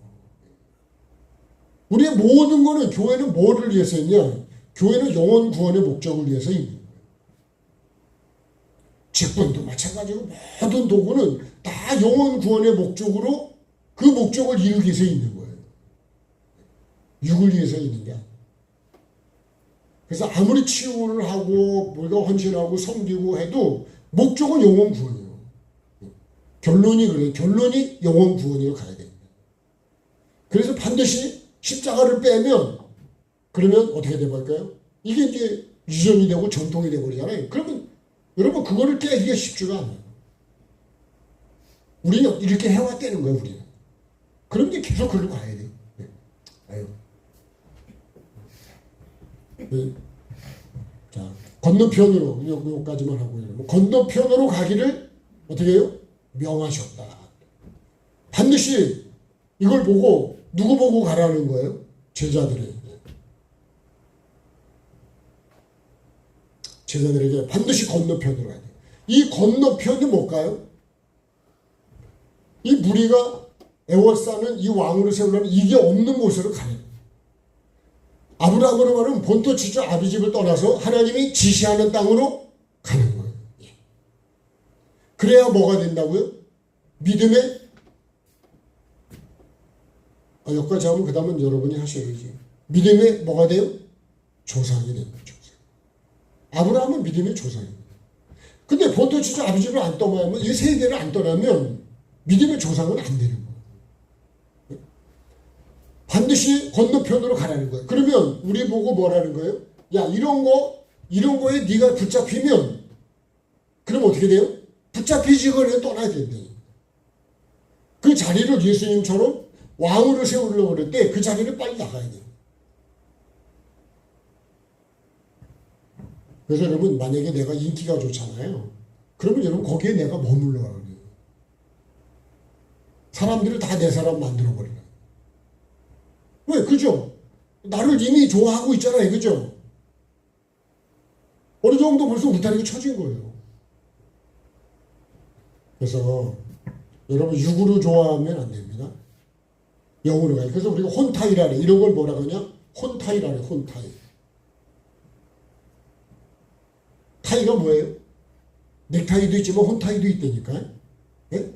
우리의 모든 거는, 교회는 뭐를 위해서 있냐? 교회는 영혼 구원의 목적을 위해서 있는 거예요. 직분도 마찬가지고 모든 도구는 다 영혼 구원의 목적으로 그 목적을 이루기 위해서 있는 거예요. 육을 위해서 있는 게 아니에요. 그래서 아무리 치유를 하고 뭔가 헌신하고 섬기고 해도 목적은 영혼 구원이에요. 결론이 그래요. 결론이 영혼 구원으로 가야 됩니다. 그래서 반드시 십자가를 빼면 그러면 어떻게 돼버릴까요? 이게 이제 유전이 되고 전통이 돼버리잖아요. 그러면 여러분 그거를 깨기가 쉽지가 않아요. 우리는 이렇게 해왔다는 거예요. 우리는. 그럼 이제 계속 그걸로 가야 돼요. 네. 아유. 네. 자, 건너편으로 여기까지만 하고요. 건너편으로 가기를 어떻게 해요? 명하셨다. 반드시 이걸 보고 누구 보고 가라는 거예요? 제자들에게 반드시 건너편으로 가야 돼요. 이 건너편이 뭘까요? 이 무리가 애워싸는 이 왕으로 세우려면 이게 없는 곳으로 가는 거예요. 아브라함으로 말하면 본토 친척 아비집을 떠나서 하나님이 지시하는 땅으로 가는 거예요. 그래야 뭐가 된다고요? 믿음의 여기까지 하면 그 다음은 여러분이 하셔야지. 믿음의 뭐가 돼요? 조상이 됩니다. 조상. 아브라함은 믿음의 조상입니다. 근데 본토 친척 아비집을 안 떠나면, 이 세계를 안 떠나면 믿음의 조상은 안 되는 거예요. 반드시 건너편으로 가라는 거예요. 그러면 우리 보고 뭐라는 거예요? 야, 이런 거에 네가 붙잡히면 그럼 어떻게 돼요? 붙잡히지 그래 떠나야 된다. 그 자리를 예수님처럼 왕으로 세우려고 그럴 때 그 자리를 빨리 나가야 돼요. 그래서 여러분 만약에 내가 인기가 좋잖아요. 그러면 여러분 거기에 내가 머물러 가요. 사람들을 다 내 사람 만들어버리라. 왜? 그죠? 나를 이미 좋아하고 있잖아요. 그죠? 어느 정도 벌써 울타리가 쳐진 거예요. 그래서 여러분 육으로 좋아하면 안 됩니다. 영으로 가요. 그래서 우리가 혼타이라래. 이런 걸 뭐라 그러냐? 혼타이라래. 혼타이. 타이가 뭐예요? 넥타이도 있지만 혼타이도 있다니까요. 예?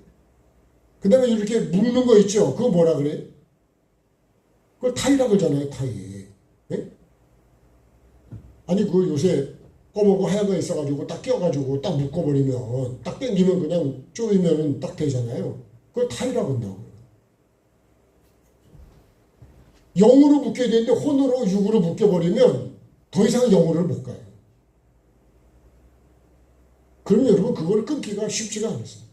그 다음에 이렇게 묶는 거 있죠? 그거 뭐라 그래? 그걸 타이라고 그러잖아요. 타이. 예? 아니 그 요새 검은거 하얀 거 있어가지고 딱 끼워가지고 딱 묶어버리면 딱 당기면 그냥 쪼이면 딱 되잖아요. 그걸 타이라고 한다고. 영으로 묶여야 되는데 혼으로 육으로 묶여버리면 더 이상 영으로 못 가요. 그러면 여러분 그걸 끊기가 쉽지가 않았어요.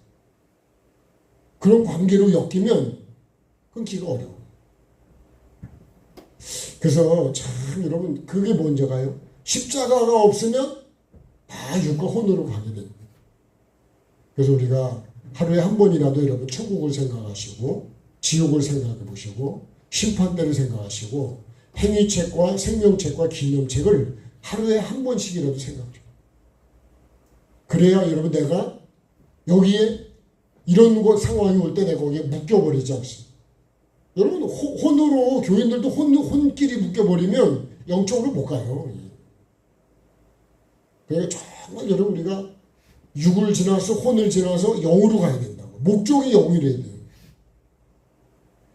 그런 관계로 엮이면 끊기가 어려워요. 그래서 참 여러분 그게 뭔지가요? 십자가가 없으면 다 육과 혼으로 가게 됩니다. 그래서 우리가 하루에 한 번이라도 여러분 천국을 생각하시고 지옥을 생각해 보시고 심판대를 생각하시고 행위책과 생명책과 기념책을 하루에 한 번씩이라도 생각해요. 그래야 여러분 내가 여기에 이런 상황이 올 때 내가 거기에 묶여버리지 않습니다. 여러분 혼으로 교인들도 혼끼리 묶여버리면 영적으로 못 가요. 그러니까 정말 여러분 우리가 육을 지나서 혼을 지나서 영으로 가야 된다고. 목적이 영이래야 돼요.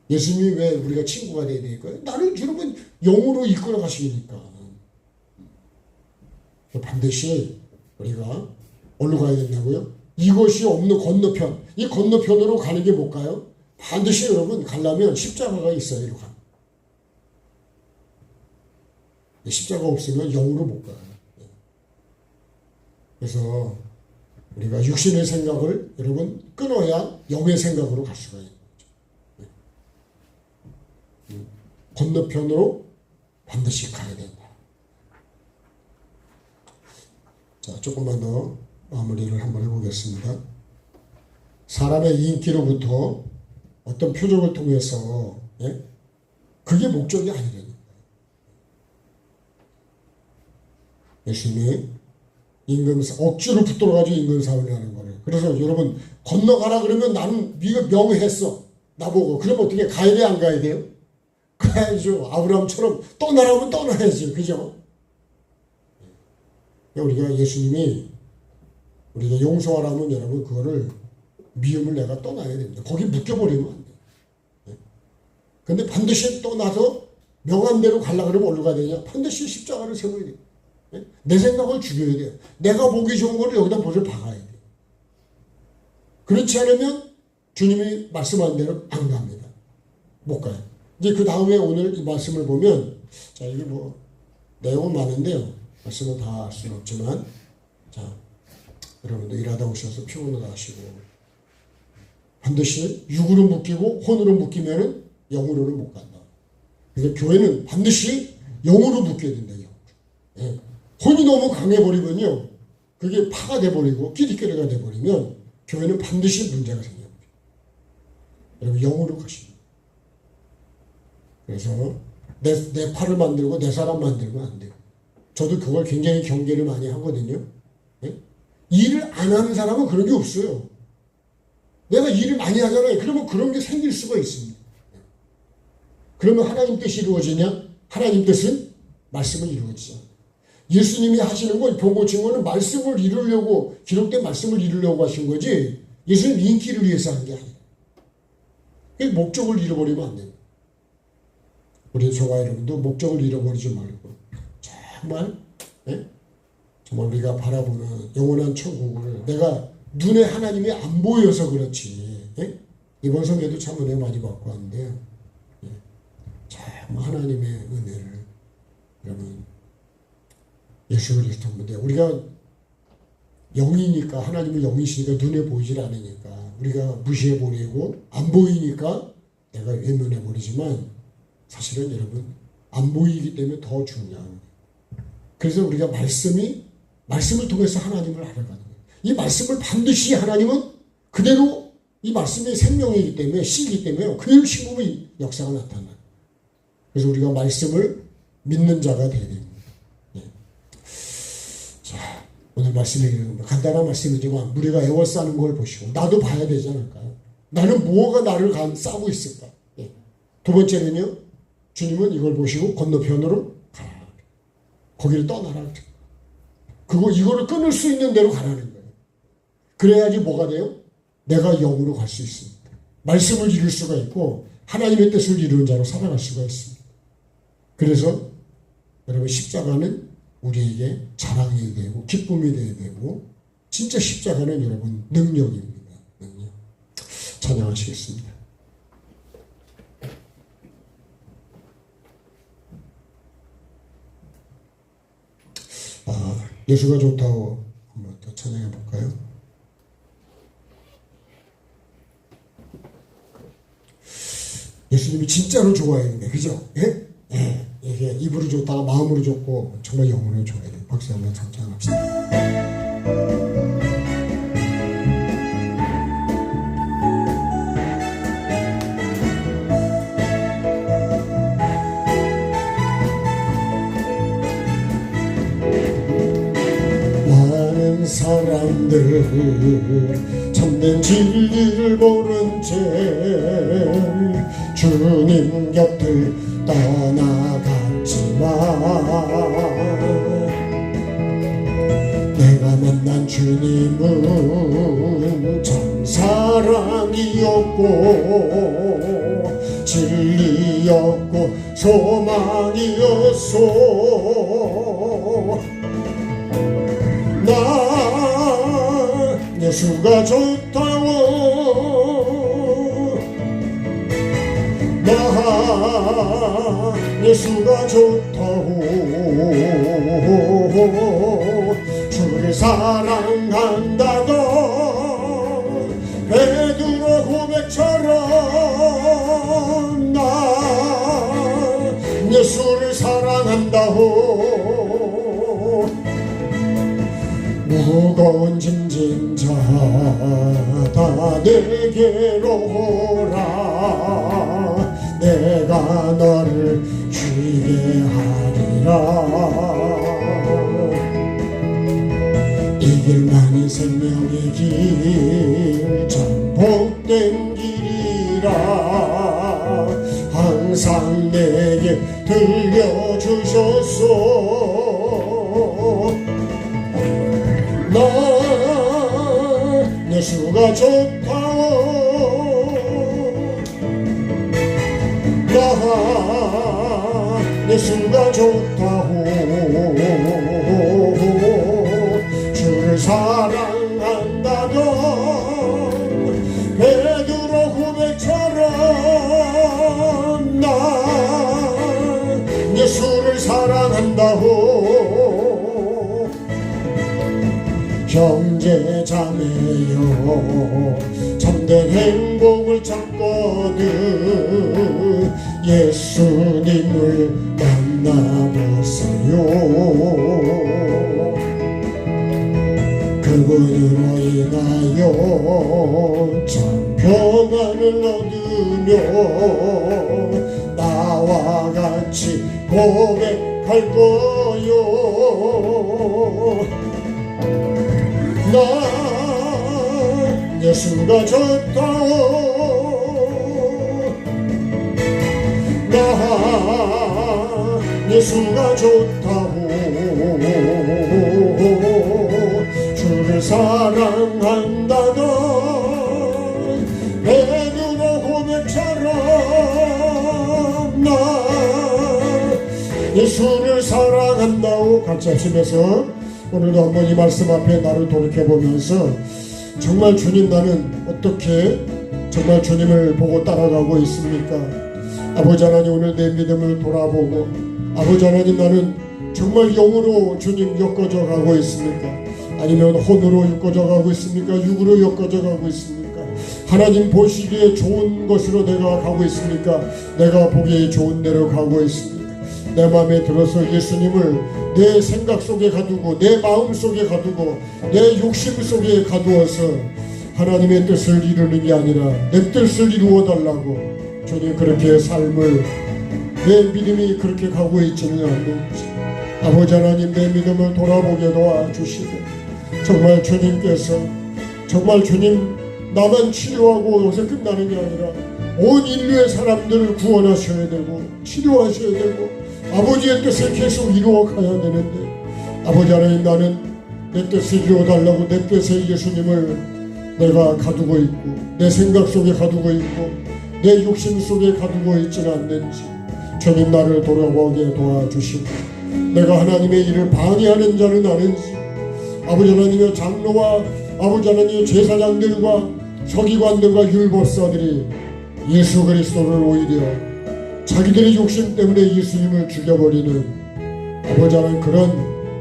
예수님이 왜 우리가 친구가 돼야 될까요? 나를 여러분 영으로 이끌어 가시니까. 반드시 우리가 어디로 가야 된다고요? 이것이 없는 건너편. 이 건너편으로 가는 게 뭘까요? 반드시 여러분 가려면 십자가가 있어야 이리로 가. 십자가 없으면 영으로 못 가요. 그래서 우리가 육신의 생각을 여러분 끊어야 영의 생각으로 갈 수가 있는 거죠. 건너편으로 반드시 가야 된다. 자, 조금만 더 마무리를 한번 해보겠습니다. 사람의 인기로부터 어떤 표적을 통해서 그게 목적이 아니라니까. 예수님이 억지로 붙들어가지고 임금사회를 하는 거예요. 그래서 여러분 건너가라 그러면 나는 네가 명했어 나보고. 그럼 어떻게 가야 돼 안 가야 돼요? 가야죠. 아브라함처럼 떠나라면 떠나야죠. 그죠? 우리가 예수님이 우리가 용서하라면 여러분 그거를 미움을 내가 떠나야 됩니다. 거기 묶여버리면 안 돼요. 근데 반드시 떠나서 명한 대로 가려고 그러면 어디로 가야 되냐? 반드시 십자가를 세워야 돼요. 내 생각을 죽여야 돼요. 내가 보기 좋은 거를 여기다 볼을 박아야 돼요. 그렇지 않으면 주님이 말씀한 대로 안 갑니다. 못 가요. 이제 그 다음에 오늘 이 말씀을 보면, 자, 이게 뭐, 내용은 많은데요. 말씀은 다 할 수는 없지만, 자, 여러분도 일하다 오셔서 피곤하다 하시고, 반드시 육으로 묶이고 혼으로 묶이면은 영으로는 못 간다. 그래서 교회는 반드시 영으로 묶여야 된다. 예. 혼이 너무 강해버리면요, 그게 파가 돼버리고 끼리끼리가 돼버리면 교회는 반드시 문제가 생깁니다. 여러분 영으로 가십니다. 그래서 내 팔을 만들고 내 사람 만들면 안 돼요. 저도 그걸 굉장히 경계를 많이 하거든요. 예? 일을 안 하는 사람은 그런 게 없어요. 내가 일을 많이 하잖아요. 그러면 그런 게 생길 수가 있습니다. 그러면 하나님 뜻이 이루어지냐? 하나님 뜻은 말씀은 이루어지죠. 예수님이 하시는 건 병 고친 거는 말씀을 이루려고, 기록된 말씀을 이루려고 하신 거지 예수님 인기를 위해서 한 게 아니에요. 목적을 잃어버리면 안 돼요. 우리 저와 여러분도 목적을 잃어버리지 말고 정말 정말 우리가 바라보는 영원한 천국을, 내가 눈에 하나님이 안 보여서 그렇지, 이번 성경도 참 은혜 많이 받고 왔는데요. 참 하나님의 은혜를 여러분 예수 그리스도인데, 우리가 영이니까, 하나님은 영이시니까 눈에 보이질 않으니까 우리가 무시해버리고 안 보이니까 내가 외면해버리지만 사실은 여러분 안 보이기 때문에 더 중요한 거예요. 그래서 우리가 말씀을 통해서 하나님을 알아가는 거예요. 이 말씀을 반드시 하나님은 그대로, 이 말씀이 생명이기 때문에, 씨이기 때문에 그대로 심으면 역사가 나타나요. 그래서 우리가 말씀을 믿는 자가 되야 됩니다. 오늘 말씀이 간단한 말씀이지만 우리가 애워싸는 걸 보시고 나도 봐야 되지 않을까요? 나는 무엇가 나를 싸고 있을까? 두 번째는요, 주님은 이걸 보시고 건너편으로 가라. 거기를 떠나라. 이거를 끊을 수 있는 대로 가라는 거예요. 그래야지 뭐가 돼요? 내가 영으로 갈 수 있습니다. 말씀을 이룰 수가 있고 하나님의 뜻을 이루는 자로 살아갈 수가 있습니다. 그래서 여러분 십자가는 우리에게 자랑이 되고 기쁨이 되어야 되고, 진짜 십자가는 여러분 능력입니다. 능력. 찬양하시겠습니다. 예수가 좋다고 한번 더 찬양해 볼까요? 예수님이 진짜로 좋아해야 되는데, 그죠? 예? 예. 이게 입으로 좋다가 마음으로 좋고 정말 영으로 좋아야 돼요. 박수 한번 찬양합시다. 사람들 참된 진리를 모른 채 주님 곁을 떠나갔지만 내가 만난 주님은 참 사랑이었고 진리였고 소망이었소. 나 예수가 좋다고 나 예수가 좋다고 주를 사랑한다던 베드로 고백처럼 나 예수를 사랑한다고 무거운 짐진 자 다 내게로 오라 내가 너를 쉬게 하리라. 이 길만이 생명의 길 참 복된 길이라 항상 내게 들려주셨소. 나 예수가 좋다고 나 예수가 좋다고 주를 사랑한다던 베드로 고백처럼 나 예수를 사랑한다고. 형제 자매여 참된 행복을 찾거든 예수님을 만나보세요. 그분으로 인하여 참 평안을 얻으며 나와 같이 고백할 거요. 나 예수가 좋다고 나 예수가 좋다고 주를 사랑한다던 베드로 고백처럼 나 예수를 사랑한다고 같이 하시면서 오늘도 한번 이 말씀 앞에 나를 돌이켜보면서 정말 주님 나는 어떻게 정말 주님을 보고 따라가고 있습니까? 아버지 하나님 오늘 내 믿음을 돌아보고 아버지 하나님 나는 정말 영으로 주님 엮어져 가고 있습니까? 아니면 혼으로 엮어져 가고 있습니까? 육으로 엮어져 가고 있습니까? 하나님 보시기에 좋은 것으로 내가 가고 있습니까? 내가 보기에 좋은 대로 가고 있습니까? 내 마음에 들어서 예수님을 내 생각 속에 가두고 내 마음 속에 가두고 내 욕심 속에 가두어서 하나님의 뜻을 이루는 게 아니라 내 뜻을 이루어 달라고 주님 그렇게 삶을 내 믿음이 그렇게 가고 있지는 않는지 아버지 하나님 내 믿음을 돌아보게 도와주시고 정말 주님께서 정말 주님 나만 치료하고 여기서 끝나는 게 아니라 온 인류의 사람들을 구원하셔야 되고 치료하셔야 되고 아버지의 뜻을 계속 이루어 가야 되는데 아버지 하나님 나는 내 뜻을 이루어 달라고 내 뜻에 예수님을 내가 가두고 있고 내 생각 속에 가두고 있고 내 욕심 속에 가두고 있지는 않는지 주님 나를 돌아보게 도와주시고 내가 하나님의 일을 방해하는 자는 아는지 아버지 하나님의 장로와 아버지 하나님의 제사장들과 서기관들과 율법사들이 예수 그리스도를 오히려 자기들의 욕심 때문에 예수님을 죽여버리는 아버지 하나님 그런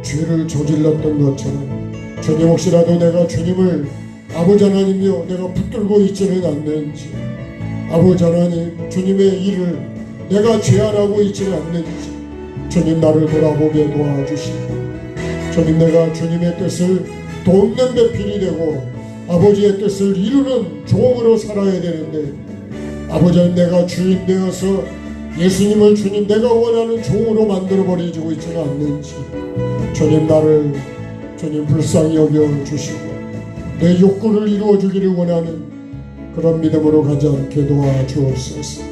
죄를 저질렀던 것처럼 주님 혹시라도 내가 주님을 아버지 하나님이여 내가 붙들고 있지는 않는지 아버지 하나님 주님의 일을 내가 제한하고 있지는 않는지 주님 나를 돌아보게 도와주시고 주님 내가 주님의 뜻을 돕는 배필이 되고 아버지의 뜻을 이루는 종으로 살아야 되는데 아버지 하나님 내가 주인 되어서 예수님을 주님 내가 원하는 종으로 만들어버리고 있지는 않는지 주님 나를 주님 불쌍히 여겨주시고 내 욕구를 이루어주기를 원하는 그런 믿음으로 가지 않게 도와주옵소서.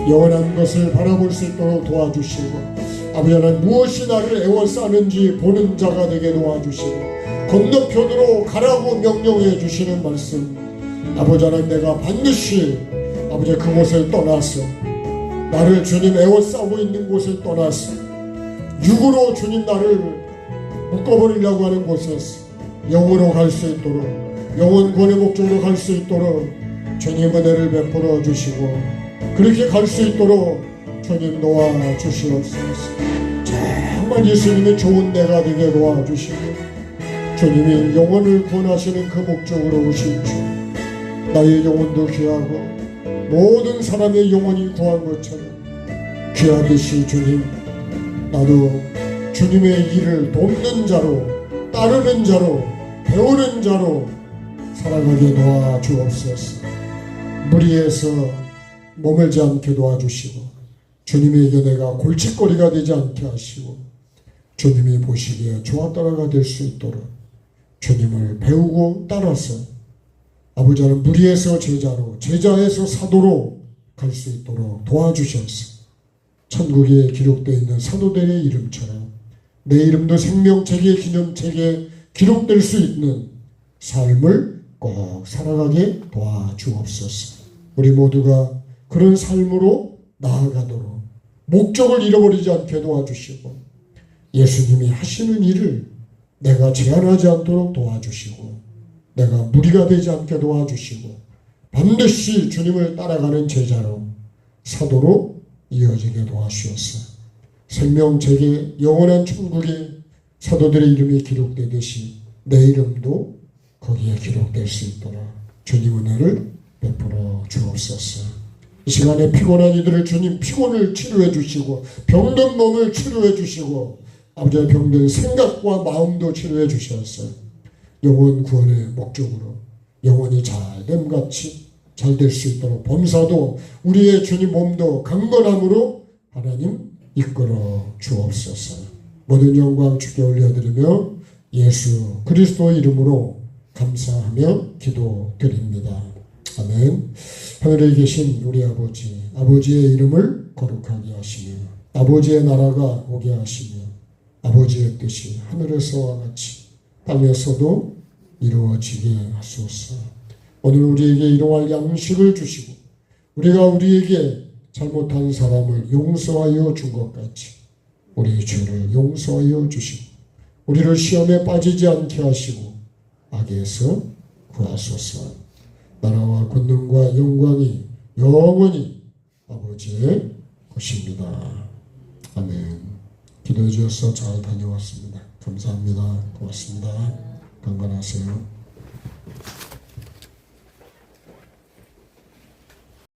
영원한 것을 바라볼 수 있도록 도와주시고, 아버지 하나님, 무엇이 나를 애워싸는지 보는 자가 되게 도와주시고, 건너편으로 가라고 명령해 주시는 말씀, 아버지 하나님, 내가 반드시 아버지 그곳을 떠나서, 나를 주님 애워싸고 있는 곳을 떠나서, 육으로 주님 나를 묶어버리려고 하는 곳에서 영으로 갈 수 있도록, 영원 구원의 목적으로 갈 수 있도록 주님 은혜를 베풀어 주시고, 그렇게 갈 수 있도록 주님 도와주시옵소서. 정말 예수님의 좋은 내가 되게 도와주시고, 주님이 영혼을 구원하시는 그 목적으로 오신 주, 나의 영혼도 귀하고 모든 사람의 영혼이 구한 것처럼 귀하듯이 주님, 나도 주님의 일을 돕는 자로, 따르는 자로, 배우는 자로 살아가게 도와주옵소서. 무리해서 머물지 않게 도와주시고, 주님에게 내가 골칫거리가 되지 않게 하시고, 주님이 보시기에 좋았더라가 될 수 있도록 주님을 배우고 따라서 아버지 하나님, 무리에서 제자로, 제자에서 사도로 갈 수 있도록 도와주셔서 천국에 기록되어 있는 사도들의 이름처럼 내 이름도 생명책의 기념책에 기록될 수 있는 삶을 꼭 살아가게 도와주옵소서. 우리 모두가 그런 삶으로 나아가도록 목적을 잃어버리지 않게 도와주시고, 예수님이 하시는 일을 내가 제한하지 않도록 도와주시고, 내가 무리가 되지 않게 도와주시고, 반드시 주님을 따라가는 제자로, 사도로 이어지게 도와주셔서 생명책에 영원한 천국에 사도들의 이름이 기록되듯이 내 이름도 거기에 기록될 수 있도록 주님 은혜를 베풀어 주옵소서. 이 시간에 피곤한 이들을 주님 피곤을 치료해 주시고, 병든 몸을 치료해 주시고, 아버지의 병든 생각과 마음도 치료해 주셔서 영혼 구원의 목적으로 영혼이 잘됨같이 잘 될 수 있도록, 범사도 우리의 주님 몸도 강건함으로 하나님 이끌어 주옵소서. 모든 영광 주께 올려드리며 예수 그리스도 이름으로 감사하며 기도드립니다. 아멘. 하늘에 계신 우리 아버지, 아버지의 이름을 거룩하게 하시며 아버지의 나라가 오게 하시며 아버지의 뜻이 하늘에서와 같이 땅에서도 이루어지게 하소서. 오늘 우리에게 일용할 양식을 주시고, 우리가 우리에게 잘못한 사람을 용서하여 준 것 같이 우리 죄를 용서하여 주시고, 우리를 시험에 빠지지 않게 하시고 악에서 구하소서. 나라와 권능과 영광이 영원히 아버지의 것입니다. 아멘. 기도해 주셔서 잘 다녀왔습니다. 감사합니다. 고맙습니다. 강건하세요.